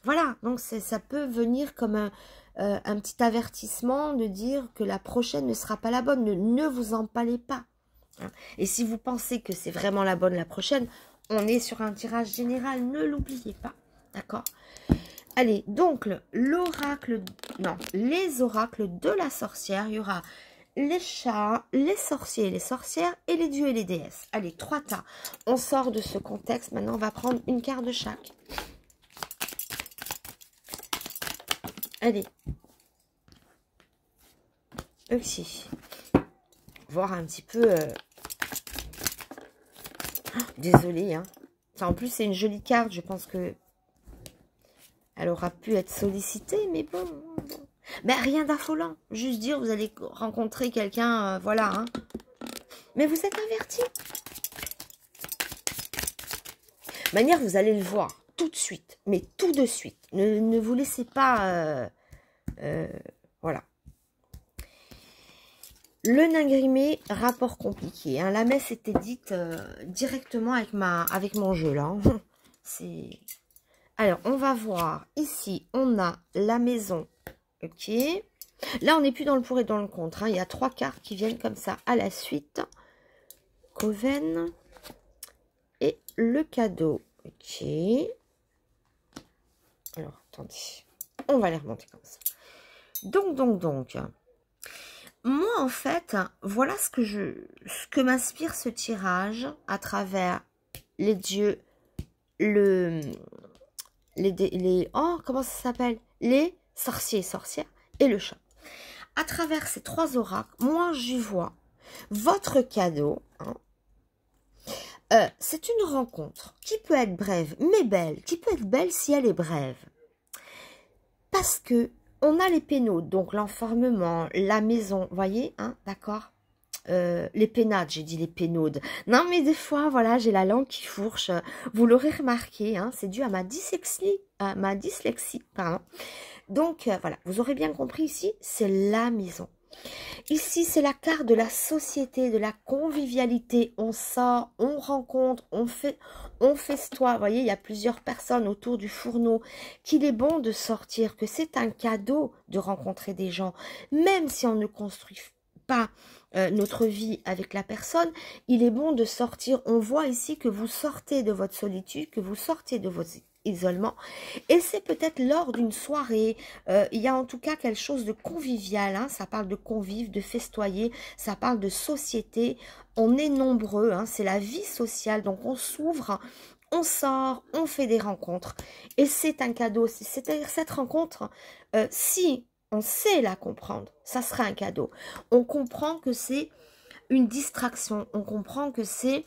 Voilà, donc ça peut venir comme un petit avertissement de dire que la prochaine ne sera pas la bonne. Ne vous empalez pas. Hein. Et si vous pensez que c'est vraiment la bonne la prochaine, on est sur un tirage général. Ne l'oubliez pas. D'accord? Allez, donc l'oracle, non, les oracles de la sorcière. Il y aura les chats, les sorciers et les sorcières et les dieux et les déesses. Allez, 3 tas. On sort de ce contexte. Maintenant, on va prendre une carte de chaque. Allez. Ok. Voir un petit peu... Oh, désolée, hein. Enfin, en plus, c'est une jolie carte. Je pense que elle aura pu être sollicitée, mais bon... Mais rien d'affolant. Juste dire, vous allez rencontrer quelqu'un, voilà. Hein. Mais vous êtes averti. De manière, vous allez le voir tout de suite. Mais tout de suite. Ne vous laissez pas... voilà. Le nain grimé, rapport compliqué. Hein. La messe était dite directement avec mon jeu, là. Hein. C'est... Alors, on va voir. Ici, on a la maison. Ok. Là, on n'est plus dans le pour et dans le contre. Hein. Il y a 3 cartes qui viennent comme ça à la suite. Coven. Et le cadeau. Ok. Alors, attendez. On va les remonter comme ça. Donc. Moi, en fait, voilà ce que m'inspire ce tirage à travers les dieux, oh, comment ça s'appelle? Les sorciers et sorcières et le chat. À travers ces 3 oracles, moi, j'y vois votre cadeau. Hein. C'est une rencontre qui peut être brève, mais belle. Qui peut être belle si elle est brève. Parce que on a les pénaudes, donc l'enfermement, la maison, voyez, hein, d'accord. Les pénades, j'ai dit les pénaudes. Non, mais des fois, voilà, j'ai la langue qui fourche. Vous l'aurez remarqué, hein, c'est dû à ma dyslexie, pardon. Donc, voilà, vous aurez bien compris ici, c'est la maison. Ici, c'est la carte de la société, de la convivialité. On sort, on rencontre, on festoie. Vous voyez, il y a plusieurs personnes autour du fourneau. Qu'il est bon de sortir, que c'est un cadeau de rencontrer des gens. Même si on ne construit pas notre vie avec la personne, il est bon de sortir. On voit ici que vous sortez de votre solitude, que vous sortez de votre isolement, et c'est peut-être lors d'une soirée, il y a en tout cas quelque chose de convivial, hein, ça parle de convives, de festoyer, ça parle de société, on est nombreux, hein, c'est la vie sociale, donc on s'ouvre, on sort, on fait des rencontres, et c'est un cadeau, c'est-à-dire cette rencontre, si on sait la comprendre, ça sera un cadeau, on comprend que c'est une distraction, on comprend que c'est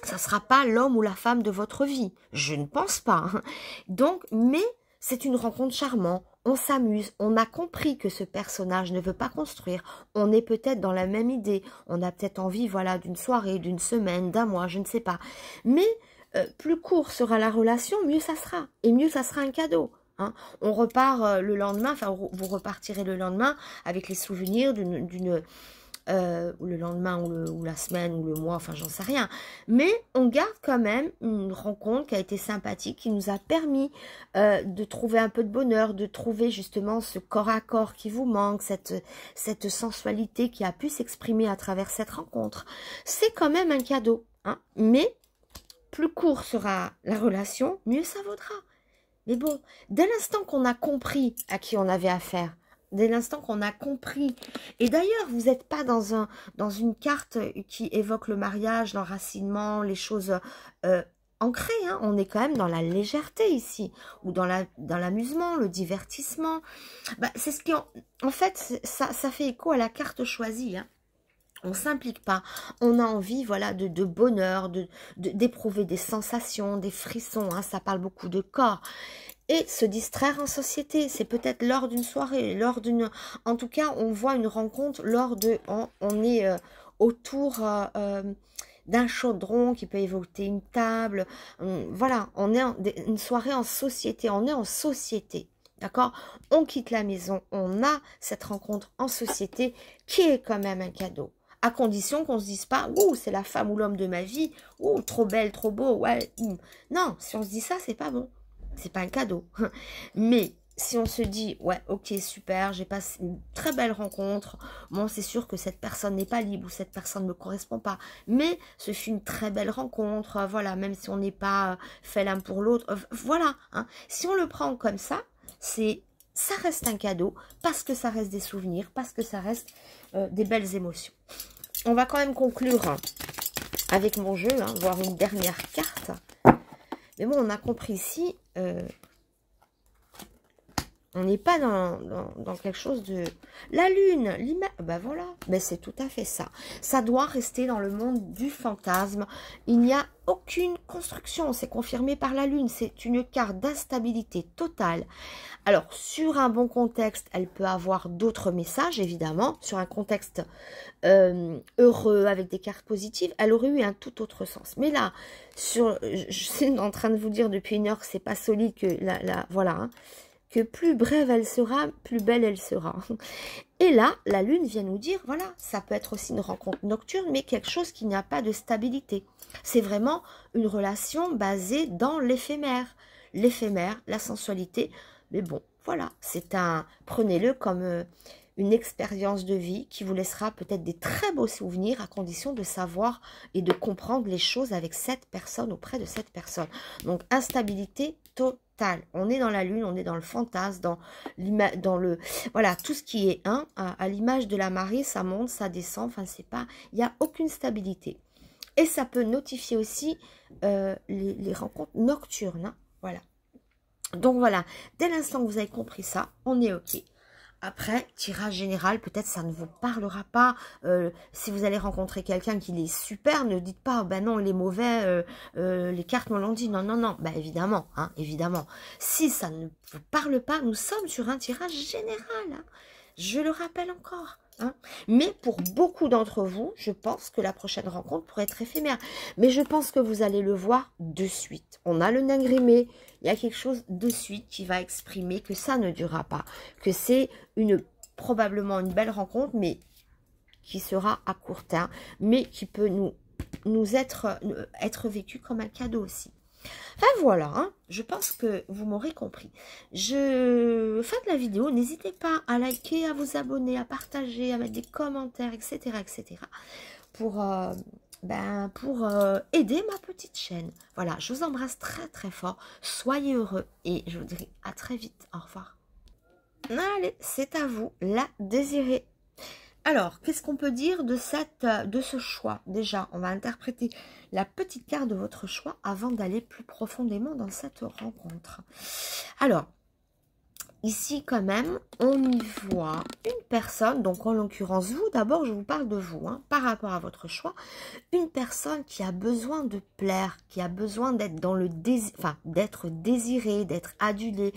ça ne sera pas l'homme ou la femme de votre vie. Je ne pense pas. Hein. Donc, mais c'est une rencontre charmante. On s'amuse. On a compris que ce personnage ne veut pas construire. On est peut-être dans la même idée. On a peut-être envie, voilà, d'une soirée, d'une semaine, d'un mois, je ne sais pas. Mais plus court sera la relation, mieux ça sera. Et mieux ça sera un cadeau. Hein. On repart le lendemain, enfin, vous repartirez le lendemain avec les souvenirs d'une le lendemain ou la semaine ou le mois, enfin j'en sais rien, mais on garde quand même une rencontre qui a été sympathique, qui nous a permis de trouver un peu de bonheur, de trouver justement ce corps à corps qui vous manque, cette sensualité qui a pu s'exprimer à travers cette rencontre. C'est quand même un cadeau, hein, mais plus court sera la relation, mieux ça vaudra. Mais bon, dès l'instant qu'on a compris à qui on avait affaire, dès l'instant qu'on a compris, et d'ailleurs vous n'êtes pas dans une carte qui évoque le mariage, l'enracinement, les choses ancrées, hein. On est quand même dans la légèreté ici, ou dans l'amusement, le divertissement. Bah, c'est ce qui, en fait, ça fait écho à la carte choisie, hein. On s'implique pas, on a envie, voilà, de bonheur, d'éprouver des sensations, des frissons, hein, ça parle beaucoup de corps. Et se distraire en société, c'est peut-être lors d'une soirée, lors d'une... En tout cas, on voit une rencontre lors de... On est autour d'un chaudron qui peut évoquer une table. Voilà, on est une soirée en société, on est en société. D'accord? On quitte la maison, on a cette rencontre en société qui est quand même un cadeau. À condition qu'on ne se dise pas, ouh, c'est la femme ou l'homme de ma vie, ouh, trop belle, trop beau, ouais. Non, si on se dit ça, c'est pas bon. C'est pas un cadeau. Mais si on se dit, ouais, ok, super, j'ai passé une très belle rencontre, bon, c'est sûr que cette personne n'est pas libre ou cette personne ne me correspond pas, mais ce fut une très belle rencontre, voilà, même si on n'est pas fait l'un pour l'autre, voilà. Hein. Si on le prend comme ça reste un cadeau, parce que ça reste des souvenirs, parce que ça reste des belles émotions. On va quand même conclure avec mon jeu, hein, voir une dernière carte. Mais bon, on a compris ici, on n'est pas dans quelque chose de... La lune, l'image, ben voilà, ben c'est tout à fait ça. Ça doit rester dans le monde du fantasme. Il n'y a aucune construction, c'est confirmé par la lune. C'est une carte d'instabilité totale. Alors, sur un bon contexte, elle peut avoir d'autres messages, évidemment. Sur un contexte heureux, avec des cartes positives, elle aurait eu un tout autre sens. Mais là, je suis en train de vous dire depuis une heure que c'est pas solide, que voilà, hein, que plus brève elle sera, plus belle elle sera. Et là, la lune vient nous dire, voilà, ça peut être aussi une rencontre nocturne, mais quelque chose qui n'a pas de stabilité. C'est vraiment une relation basée dans l'éphémère. L'éphémère, la sensualité. Mais bon, voilà, c'est prenez-le comme une expérience de vie qui vous laissera peut-être des très beaux souvenirs à condition de savoir et de comprendre les choses avec cette personne, auprès de cette personne. Donc, instabilité totale. On est dans la lune, on est dans le fantasme, dans le... Voilà, tout ce qui est à l'image de la marée, ça monte, ça descend, enfin, c'est pas... Il n'y a aucune stabilité. Et ça peut notifier aussi les rencontres nocturnes, hein, voilà. Donc voilà, dès l'instant que vous avez compris ça, on est ok. Après, tirage général, peut-être ça ne vous parlera pas. Si vous allez rencontrer quelqu'un qui est super, ne dites pas, ben non, il est mauvais, les cartes me l'ont dit. Non, non, non, ben évidemment, hein, évidemment. Si ça ne vous parle pas, nous sommes sur un tirage général. Hein. Je le rappelle encore. Hein. Mais pour beaucoup d'entre vous, je pense que la prochaine rencontre pourrait être éphémère. Mais je pense que vous allez le voir de suite. On a le nain grimé. Il y a quelque chose de suite qui va exprimer que ça ne durera pas. Que c'est probablement une belle rencontre, mais qui sera à court terme. Mais qui peut nous être vécu comme un cadeau aussi. Enfin voilà, hein, je pense que vous m'aurez compris. Faites la vidéo, n'hésitez pas à liker, à vous abonner, à partager, à mettre des commentaires, etc. etc. pour, aider ma petite chaîne. Voilà, je vous embrasse très très fort. Soyez heureux et je vous dis à très vite. Au revoir. Allez, c'est à vous, la désirée. Alors, qu'est-ce qu'on peut dire de ce choix? Déjà, on va interpréter la petite carte de votre choix avant d'aller plus profondément dans cette rencontre. Alors, ici quand même, on y voit une personne, donc en l'occurrence vous, d'abord je vous parle de vous, hein, par rapport à votre choix, une personne qui a besoin de plaire, qui a besoin d'être dans le désir, enfin d'être désirée, d'être adulée.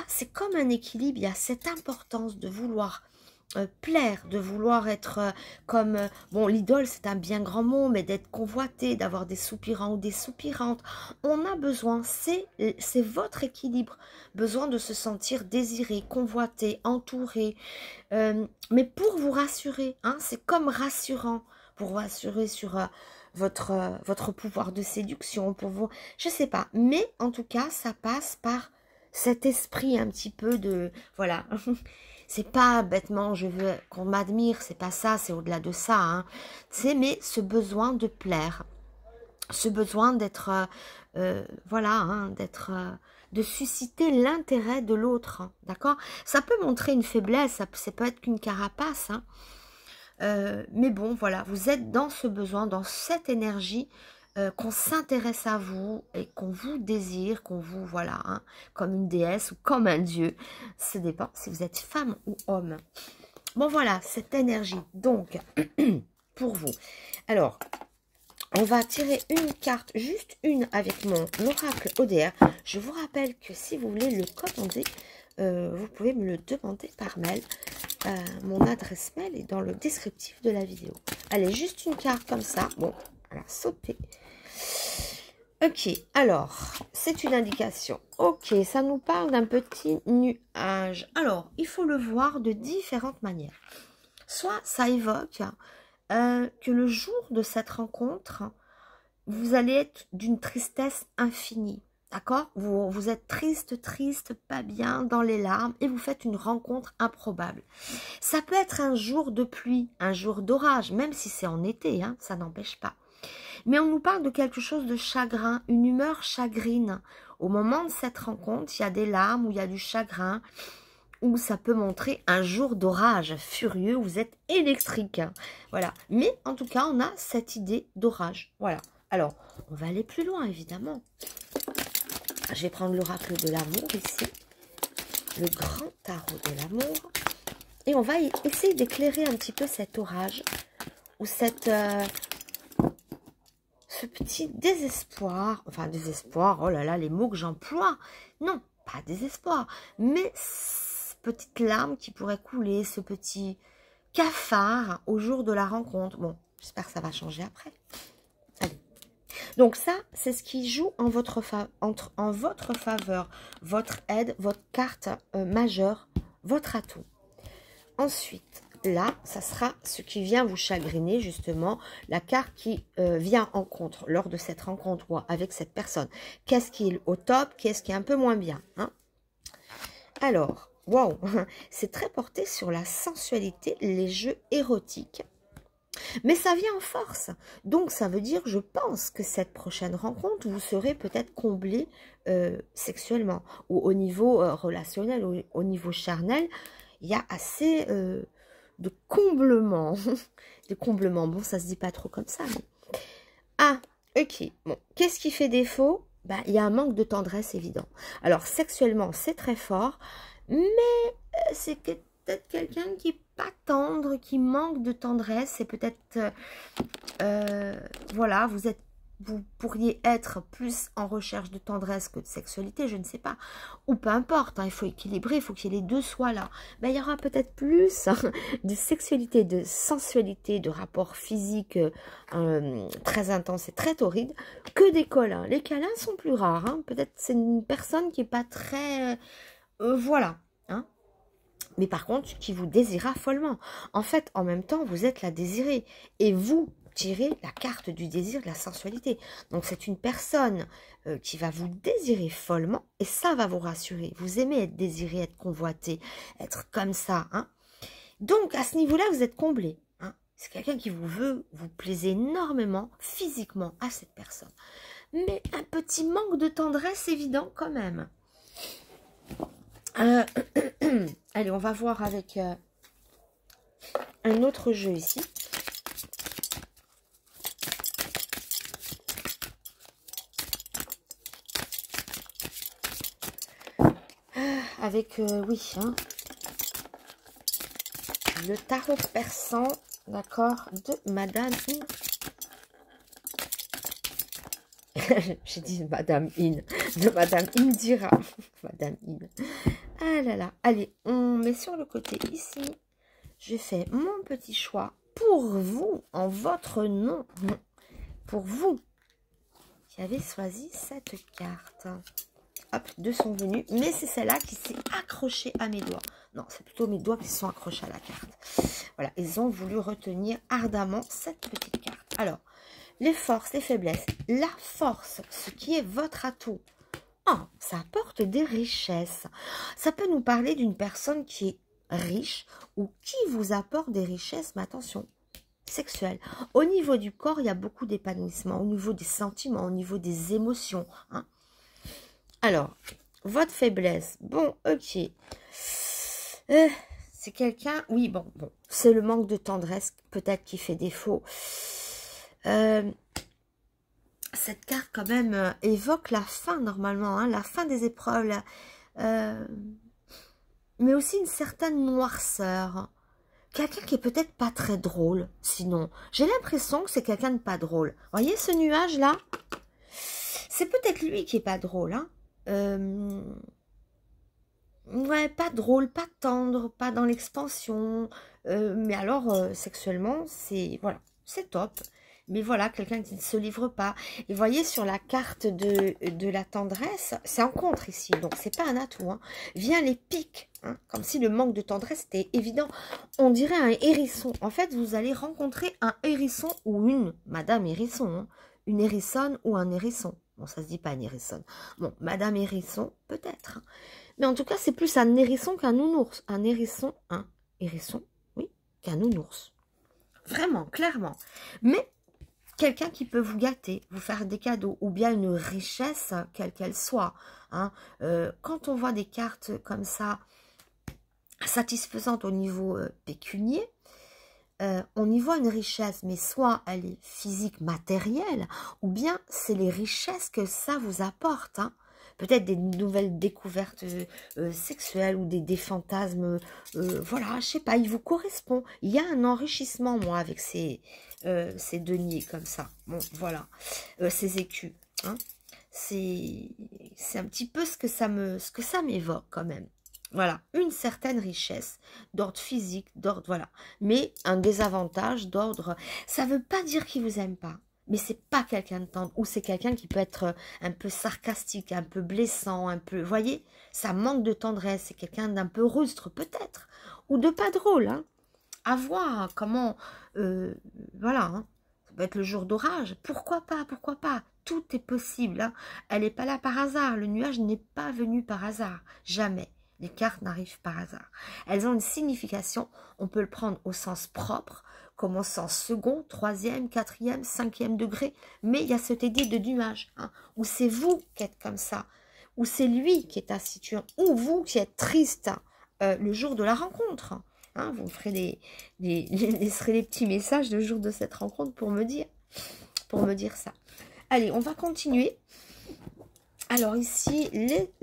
C'est comme un équilibre, il y a cette importance de vouloir plaire, de vouloir être comme, bon, l'idole c'est un bien grand mot, mais d'être convoité, d'avoir des soupirants ou des soupirantes. On a besoin, c'est votre équilibre, besoin de se sentir désiré, convoité, entouré, mais pour vous rassurer, hein, c'est comme rassurant, pour vous rassurer sur votre pouvoir de séduction, pour vous, je sais pas, mais en tout cas ça passe par cet esprit un petit peu de, voilà. C'est pas bêtement, je veux qu'on m'admire, c'est pas ça, c'est au-delà de ça. Hein. Mais ce besoin de plaire, ce besoin d'être, voilà, hein, de susciter l'intérêt de l'autre, hein, d'accord? Ça peut montrer une faiblesse, ça peut être qu'une carapace, hein, mais bon, voilà, vous êtes dans ce besoin, dans cette énergie, qu'on s'intéresse à vous et qu'on vous désire, qu'on vous, voilà, hein, comme une déesse ou comme un dieu. Ça dépend si vous êtes femme ou homme. Bon, voilà, cette énergie, donc, pour vous. Alors, on va tirer une carte, juste une, avec mon oracle ODR. Je vous rappelle que si vous voulez le commander, vous pouvez me le demander par mail. Mon adresse mail est dans le descriptif de la vidéo. Allez, juste une carte comme ça. Bon, voilà, sauter. Ok, alors, c'est une indication. Ok, ça nous parle d'un petit nuage. Alors, il faut le voir de différentes manières. Soit ça évoque que le jour de cette rencontre, vous allez être d'une tristesse infinie. D'accord? Vous êtes triste, pas bien, dans les larmes, et vous faites une rencontre improbable. Ça peut être un jour de pluie, un jour d'orage, même si c'est en été, hein, ça n'empêche pas. Mais on nous parle de quelque chose de chagrin, une humeur chagrine. Au moment de cette rencontre, il y a des larmes, ou il y a du chagrin, ou ça peut montrer un jour d'orage furieux, vous êtes électrique. Voilà. Mais en tout cas, on a cette idée d'orage. Voilà. Alors, on va aller plus loin, évidemment. Je vais prendre l'oracle de l'amour ici. Le grand tarot de l'amour. Et on va essayer d'éclairer un petit peu cet orage, ou cette... ce petit désespoir, enfin désespoir, oh là là, les mots que j'emploie, non, pas désespoir, mais petite larme qui pourrait couler, ce petit cafard au jour de la rencontre. Bon, j'espère que ça va changer après. Allez. Donc ça, c'est ce qui joue en votre faveur, votre aide, votre carte majeure, votre atout. Ensuite, là, ça sera ce qui vient vous chagriner, justement, la carte qui vient en contre lors de cette rencontre ou avec cette personne. Qu'est-ce qui est au top, qu'est-ce qui est un peu moins bien, hein? Alors, waouh, c'est très porté sur la sensualité, les jeux érotiques. Mais ça vient en force. Donc, ça veut dire, je pense que cette prochaine rencontre, vous serez peut-être comblé sexuellement ou au niveau relationnel, ou au niveau charnel. Il y a assez... de comblement. De comblement. Bon, ça se dit pas trop comme ça. Mais... Ah, ok. Bon, qu'est-ce qui fait défaut? Ben, il y a un manque de tendresse évident. Alors, sexuellement, c'est très fort, mais c'est peut-être quelqu'un qui n'est pas tendre, qui manque de tendresse. C'est peut-être, voilà, vous pourriez être plus en recherche de tendresse que de sexualité, je ne sais pas. Ou peu importe, hein, il faut équilibrer, il faut que les deux soient là. Ben, il y aura peut-être plus de sexualité, de sensualité, de rapports physiques très intenses et très torrides que des câlins. Les câlins sont plus rares. Hein. Peut-être c'est une personne qui n'est pas très... voilà. Hein. Mais par contre, qui vous désira follement. En fait, en même temps, vous êtes la désirée. Et vous... tirer la carte du désir, de la sensualité. Donc, c'est une personne qui va vous désirer follement et ça va vous rassurer. Vous aimez être désiré, être convoité, être comme ça. Hein. Donc, à ce niveau-là, vous êtes comblé. Hein. C'est quelqu'un qui vous veut, vous plaisez énormément physiquement à cette personne. Mais un petit manque de tendresse évident quand même. Allez, on va voir avec un autre jeu ici. Avec, oui, hein, le tarot persan, d'accord, de Madame In. J'ai dit Madame In, de Madame Indira. Madame In. Ah là là. Allez, on met sur le côté ici. Je fais mon petit choix pour vous, en votre nom. Pour vous qui avez choisi cette carte. Hop, deux sont venus, mais c'est celle-là qui s'est accrochée à mes doigts. Non, c'est plutôt mes doigts qui sont accrochés à la carte. Voilà, ils ont voulu retenir ardemment cette petite carte. Alors, les forces, les faiblesses. La force, ce qui est votre atout. Oh, ça apporte des richesses. Ça peut nous parler d'une personne qui est riche ou qui vous apporte des richesses, mais attention, sexuelles. Au niveau du corps, il y a beaucoup d'épanouissement. Au niveau des sentiments, au niveau des émotions, hein. Alors, votre faiblesse, bon, ok. C'est quelqu'un, oui, bon, c'est le manque de tendresse peut-être qui fait défaut. Cette carte quand même évoque la fin normalement, hein, la fin des épreuves, mais aussi une certaine noirceur. Quelqu'un qui est peut-être pas très drôle, sinon. J'ai l'impression que c'est quelqu'un de pas drôle. Voyez ce nuage-là? C'est peut-être lui qui est pas drôle, hein. Ouais, pas drôle, pas tendre, pas dans l'expansion. Mais alors, sexuellement, c'est voilà, c'est top. Mais voilà, quelqu'un qui ne se livre pas. Et voyez, sur la carte de la tendresse, c'est en contre ici, donc c'est pas un atout. Hein. Vient les pics, hein, comme si le manque de tendresse était évident. On dirait un hérisson. En fait, vous allez rencontrer un hérisson ou une Madame Hérisson. Hein. Une hérissonne ou un hérisson. Bon, ça se dit pas un hérisson. Bon, Madame Hérisson, peut-être. Mais en tout cas, c'est plus un hérisson qu'un nounours. Un hérisson, oui, qu'un nounours. Vraiment, clairement. Mais quelqu'un qui peut vous gâter, vous faire des cadeaux, ou bien une richesse, quelle qu'elle soit. Hein. Quand on voit des cartes comme ça, satisfaisantes au niveau pécunier, on y voit une richesse, mais soit elle est physique, matérielle, ou bien c'est les richesses que ça vous apporte. Hein. Peut-être des nouvelles découvertes sexuelles ou des fantasmes, voilà, je sais pas, il vous correspond. Il y a un enrichissement, moi, avec ces deniers comme ça. Bon, voilà, ces écus. Hein. C'est un petit peu ce que ça m'évoque quand même. Voilà, une certaine richesse d'ordre physique, d'ordre, voilà. Mais un désavantage d'ordre, ça ne veut pas dire qu'il vous aime pas. Mais c'est pas quelqu'un de tendre, ou c'est quelqu'un qui peut être un peu sarcastique, un peu blessant, un peu, vous voyez, ça manque de tendresse, c'est quelqu'un d'un peu rustre peut-être, ou de pas drôle, hein. À voir comment, voilà, hein. Ça peut être le jour d'orage, pourquoi pas, tout est possible, hein. Elle n'est pas là par hasard, le nuage n'est pas venu par hasard, jamais. Les cartes n'arrivent par hasard. Elles ont une signification, on peut le prendre au sens propre, comme au sens second, troisième, quatrième, cinquième degré, mais il y a cette idée de nuage, hein, où c'est vous qui êtes comme ça, ou c'est lui qui est taciturne, ou vous qui êtes triste le jour de la rencontre. Hein, vous me ferez laisserez les petits messages le jour de cette rencontre pour me dire ça. Allez, on va continuer. Alors ici, les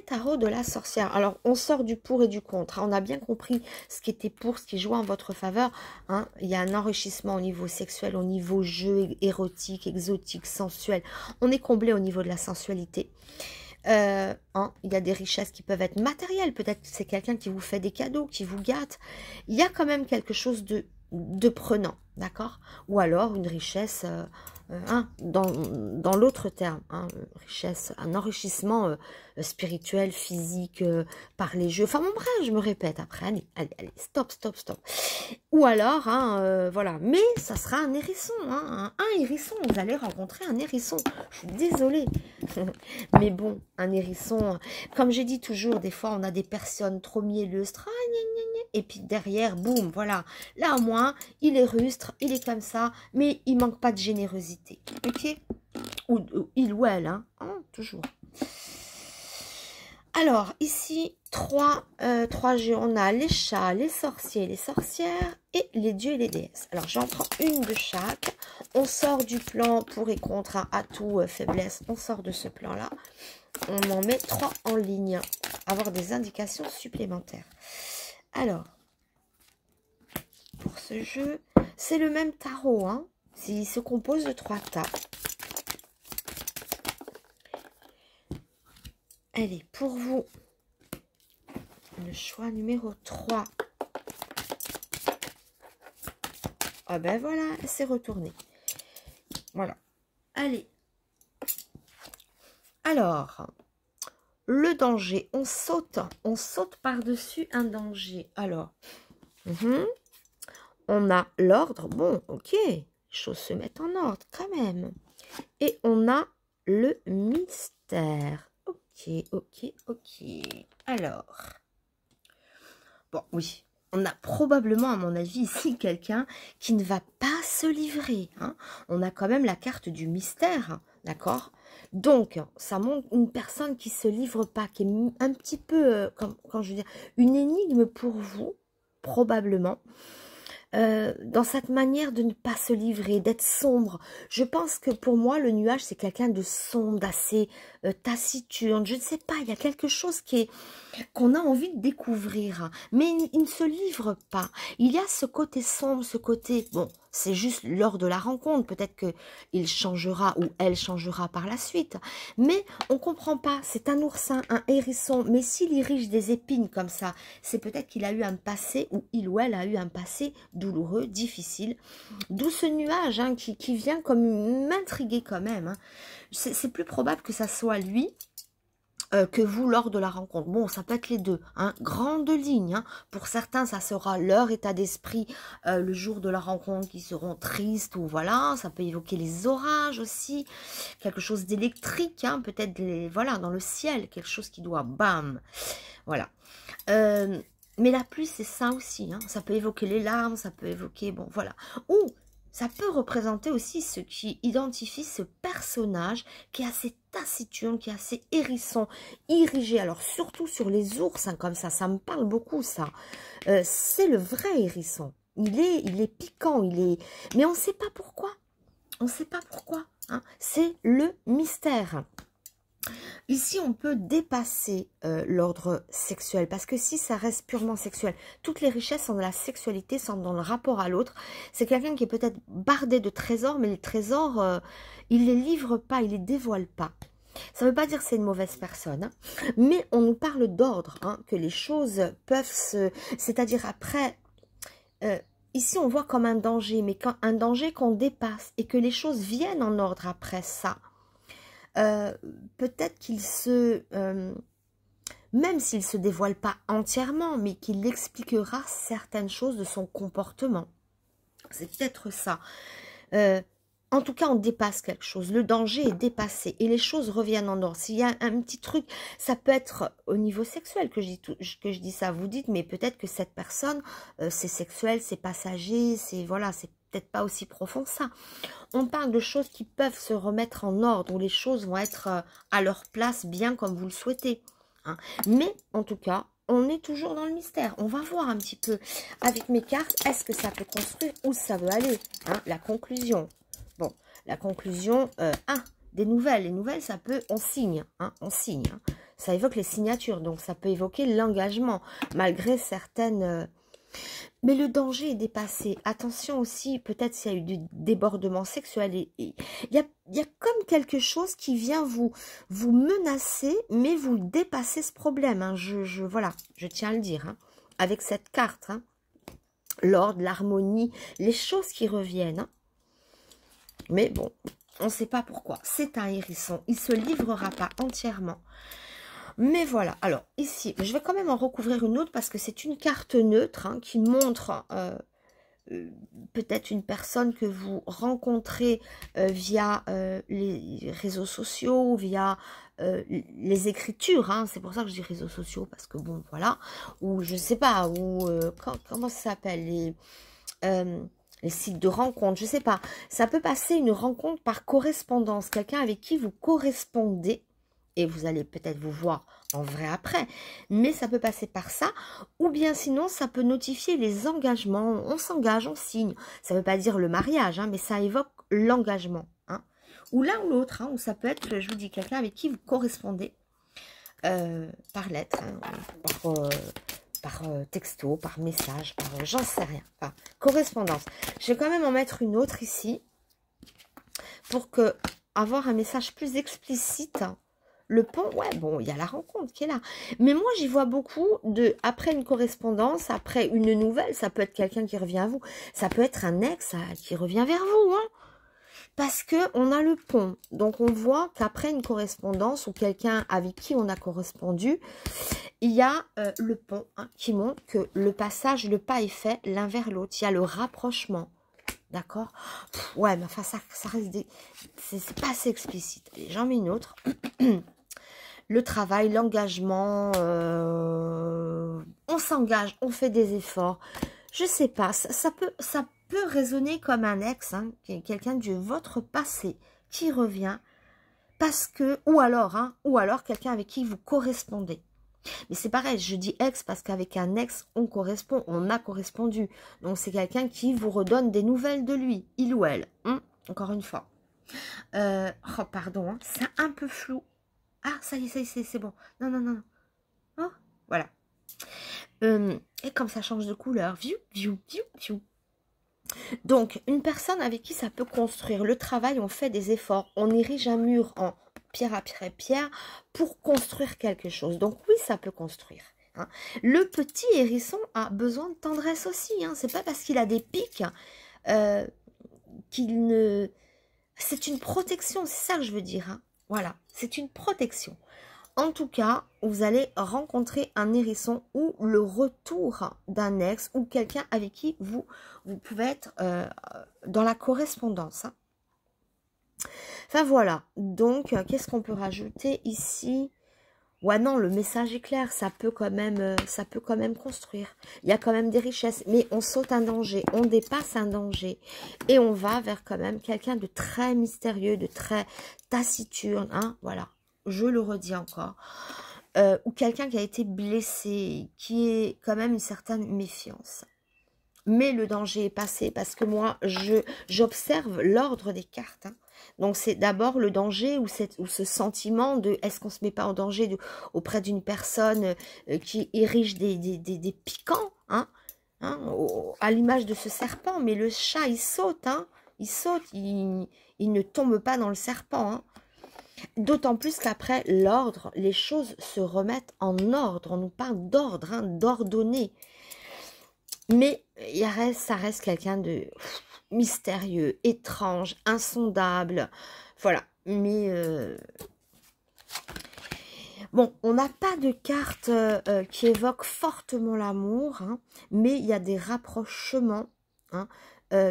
tarots de la sorcière. Alors, on sort du pour et du contre. Hein. On a bien compris ce qui était pour, ce qui jouait en votre faveur. Hein. Il y a un enrichissement au niveau sexuel, au niveau jeu érotique, exotique, sensuel. On est comblé au niveau de la sensualité. Hein. Il y a des richesses qui peuvent être matérielles. Peut-être que c'est quelqu'un qui vous fait des cadeaux, qui vous gâte. Il y a quand même quelque chose de de prenant, d'accord? Ou alors une richesse, dans l'autre terme, richesse, un enrichissement spirituel, physique, par les jeux. Enfin bon, bref, je me répète après, allez, stop. Ou alors, voilà, mais ça sera un hérisson, un hérisson, vous allez rencontrer un hérisson. Je suis désolée. Mais bon, un hérisson, comme j'ai dit toujours, des fois on a des personnes trop mielleuses, et puis derrière, boum, voilà. Là au moins, il est rustre, il est comme ça, mais il manque pas de générosité. Ok? Ou il ou elle, toujours. Alors, ici, trois jeux. On a les chats, les sorciers, les sorcières et les dieux et les déesses. Alors, j'en prends une de chaque. On sort du plan pour et contre, atout, faiblesse. On sort de ce plan-là. On en met 3 en ligne. Avoir des indications supplémentaires. Alors, pour ce jeu, c'est le même tarot. Il se compose de 3 tas. Allez, pour vous, le choix numéro 3. Ah ben voilà, c'est retourné. Voilà. Allez. Alors, le danger, on saute par-dessus un danger. Alors, on a l'ordre. Bon, ok, les choses se mettent en ordre quand même. Et on a le mystère. Ok. Alors, bon, oui, on a probablement, à mon avis, ici, quelqu'un qui ne va pas se livrer. On a quand même la carte du mystère, d'accord? Donc, ça montre une personne qui ne se livre pas, qui est un petit peu, quand je veux dire, une énigme pour vous, probablement. Dans cette manière de ne pas se livrer, d'être sombre. Je pense que pour moi, le nuage, c'est quelqu'un de sombre, d'assez taciturne. Je ne sais pas, il y a quelque chose qu'on a envie de découvrir. Mais il ne se livre pas. Il y a ce côté sombre, ce côté... Bon, c'est juste lors de la rencontre. Peut-être qu'il changera ou elle changera par la suite. Mais on ne comprend pas. C'est un oursin, un hérisson. Mais s'il irrige des épines comme ça, c'est peut-être qu'il a eu un passé ou il ou elle a eu un passé douloureux, difficile. D'où ce nuage qui vient comme m'intriguer quand même. C'est plus probable que ça soit lui que vous lors de la rencontre. Bon, ça peut être les deux. Grande ligne. Pour certains, ça sera leur état d'esprit le jour de la rencontre qui seront tristes ou voilà. Ça peut évoquer les orages aussi. Quelque chose d'électrique, peut-être voilà, dans le ciel. Quelque chose qui doit bam. Voilà. Mais la pluie, c'est ça aussi. Ça peut évoquer les larmes, ça peut évoquer, bon, voilà. Ou ça peut représenter aussi ce qui identifie ce personnage qui est assez taciturne, qui est assez hérisson, irrigé. Alors, surtout sur les ours, comme ça me parle beaucoup, ça. C'est le vrai hérisson. Il est piquant, mais on ne sait pas pourquoi. On ne sait pas pourquoi. C'est le mystère. Ici, on peut dépasser l'ordre sexuel, parce que si ça reste purement sexuel, toutes les richesses sont dans la sexualité, sont dans le rapport à l'autre. C'est quelqu'un qui est peut-être bardé de trésors, mais les trésors, il les livre pas, il les dévoile pas. Ça ne veut pas dire que c'est une mauvaise personne, mais on nous parle d'ordre, que les choses peuvent se... C'est-à-dire après... ici, on voit comme un danger, mais un danger qu'on dépasse et que les choses viennent en ordre après ça. Peut-être qu'il même s'il ne se dévoile pas entièrement, mais qu'il expliquera certaines choses de son comportement. C'est peut-être ça. En tout cas, on dépasse quelque chose. Le danger est dépassé et les choses reviennent en ordre. S'il y a un petit truc, ça peut être au niveau sexuel que je dis ça. Vous dites, mais peut-être que cette personne, c'est sexuel, c'est passager, c'est voilà, c'est peut-être pas aussi profond que ça. On parle de choses qui peuvent se remettre en ordre, où les choses vont être à leur place bien comme vous le souhaitez. Mais en tout cas, on est toujours dans le mystère. On va voir un petit peu avec mes cartes, est-ce que ça peut construire ou ça veut aller. La conclusion. Bon, la conclusion, des nouvelles. Les nouvelles, ça peut, on signe. On signe. Ça évoque les signatures, donc ça peut évoquer l'engagement, malgré certaines... Mais le danger est dépassé. Attention aussi, peut-être s'il y a eu du débordement sexuel. Il y a comme quelque chose qui vient vous menacer, mais vous dépassez ce problème. Voilà, je tiens à le dire. Avec cette carte. l'ordre, l'harmonie, les choses qui reviennent. Hein. Mais bon, on ne sait pas pourquoi. C'est un hérisson. Il ne se livrera pas entièrement. Mais voilà. Alors, ici, je vais quand même en recouvrir une autre parce que c'est une carte neutre hein, qui montre peut-être une personne que vous rencontrez via les réseaux sociaux, via les écritures. Hein, c'est pour ça que je dis réseaux sociaux parce que bon, voilà. Ou je ne sais pas, ou comment ça s'appelle les sites de rencontres, je sais pas. Ça peut passer une rencontre par correspondance, quelqu'un avec qui vous correspondez, et vous allez peut-être vous voir en vrai après, mais ça peut passer par ça, ou bien sinon, ça peut notifier les engagements, on s'engage, on signe. Ça ne veut pas dire le mariage, hein, mais ça évoque l'engagement. Hein. Ou l'un ou l'autre, hein, ou ça peut être, je vous dis, quelqu'un avec qui vous correspondez par lettre, hein, par texto, par message, par j'en sais rien. Enfin, correspondance. Je vais quand même en mettre une autre ici pour que avoir un message plus explicite. Le pont, ouais, bon, il y a la rencontre qui est là. Mais moi, j'y vois beaucoup de, après une correspondance, après une nouvelle, ça peut être quelqu'un qui revient à vous. Ça peut être un ex qui revient vers vous, hein. Parce que on a le pont. Donc, on voit qu'après une correspondance ou quelqu'un avec qui on a correspondu, il y a le pont hein, qui montre que le passage, le pas est fait l'un vers l'autre. Il y a le rapprochement. D'accord? Ouais, mais enfin, ça reste des... C'est pas assez explicite. Allez, j'en mets une autre. Le travail, l'engagement, on s'engage, on fait des efforts. Je sais pas, ça peut résonner comme un ex, hein, quelqu'un de votre passé qui revient parce que, ou alors quelqu'un avec qui vous correspondez. Mais c'est pareil, je dis ex parce qu'avec un ex, on correspond, on a correspondu. Donc c'est quelqu'un qui vous redonne des nouvelles de lui, il ou elle. Encore une fois. Oh, pardon, hein, c'est un peu flou. Ah, ça y est, c'est bon. Non, non, non, non. Oh, voilà. Et comme ça change de couleur. Viou, viou, viou, viou. Donc, une personne avec qui ça peut construire. Le travail, on fait des efforts. On érige un mur en pierre après pierre pour construire quelque chose. Donc, oui, ça peut construire. Hein. Le petit hérisson a besoin de tendresse aussi. Hein. C'est pas parce qu'il a des pics qu'il ne... C'est une protection, c'est ça que je veux dire. Hein. Voilà, c'est une protection. En tout cas, vous allez rencontrer un hérisson ou le retour d'un ex ou quelqu'un avec qui vous pouvez être dans la correspondance. Hein. Enfin voilà, donc qu'est-ce qu'on peut rajouter ici? Ouais non, le message est clair, ça peut quand même construire. Il y a quand même des richesses, mais on saute un danger, on dépasse un danger. Et on va vers quand même quelqu'un de très mystérieux, de très taciturne. Hein, voilà, je le redis encore. Ou quelqu'un qui a été blessé, qui est quand même une certaine méfiance. Mais le danger est passé parce que moi, j'observe l'ordre des cartes. Hein. Donc, c'est d'abord le danger ou ce sentiment de est-ce qu'on ne se met pas en danger auprès d'une personne qui érige des piquants, hein, à l'image de ce serpent. Mais le chat, il saute, hein, il saute, il ne tombe pas dans le serpent. Hein. D'autant plus qu'après l'ordre, les choses se remettent en ordre. On nous parle d'ordre, hein, d'ordonner. Mais ça reste quelqu'un de mystérieux, étrange, insondable. Voilà. Mais bon, on n'a pas de carte qui évoque fortement l'amour, hein, mais il y a des rapprochements hein,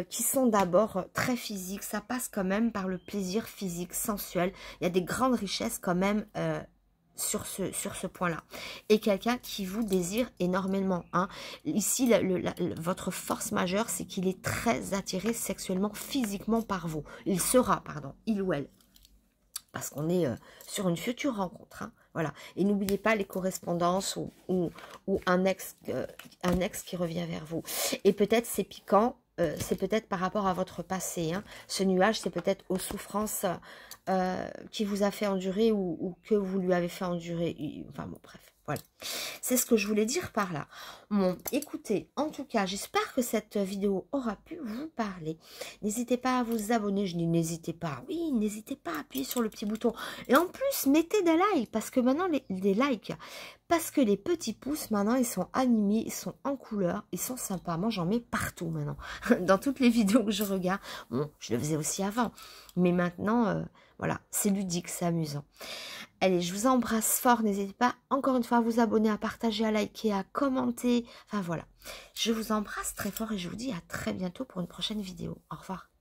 qui sont d'abord très physiques. Ça passe quand même par le plaisir physique, sensuel. Il y a des grandes richesses quand même sur ce point-là. Et quelqu'un qui vous désire énormément. Hein. Ici, votre force majeure, c'est qu'il est très attiré sexuellement, physiquement par vous. Il sera, pardon, il ou elle. Parce qu'on est sur une future rencontre. Hein. Voilà. Et n'oubliez pas les correspondances ou un ex qui revient vers vous. Et peut-être c'est piquant. C'est peut-être par rapport à votre passé. Hein. Ce nuage, c'est peut-être aux souffrances qui vous a fait endurer ou que vous lui avez fait endurer. Enfin bon, bref. Voilà, c'est ce que je voulais dire par là. Bon, écoutez, en tout cas, j'espère que cette vidéo aura pu vous parler. N'hésitez pas à vous abonner. Je dis n'hésitez pas. Oui, n'hésitez pas à appuyer sur le petit bouton. Et en plus, mettez des likes, parce que maintenant, des likes, parce que les petits pouces, maintenant, ils sont animés, ils sont en couleur, ils sont sympas. Moi, j'en mets partout maintenant, dans toutes les vidéos que je regarde. Bon, je le faisais aussi avant, mais maintenant, voilà, c'est ludique, c'est amusant. Allez, je vous embrasse fort. N'hésitez pas encore une fois à vous abonner, à partager, à liker, à commenter. Enfin voilà, je vous embrasse très fort et je vous dis à très bientôt pour une prochaine vidéo. Au revoir.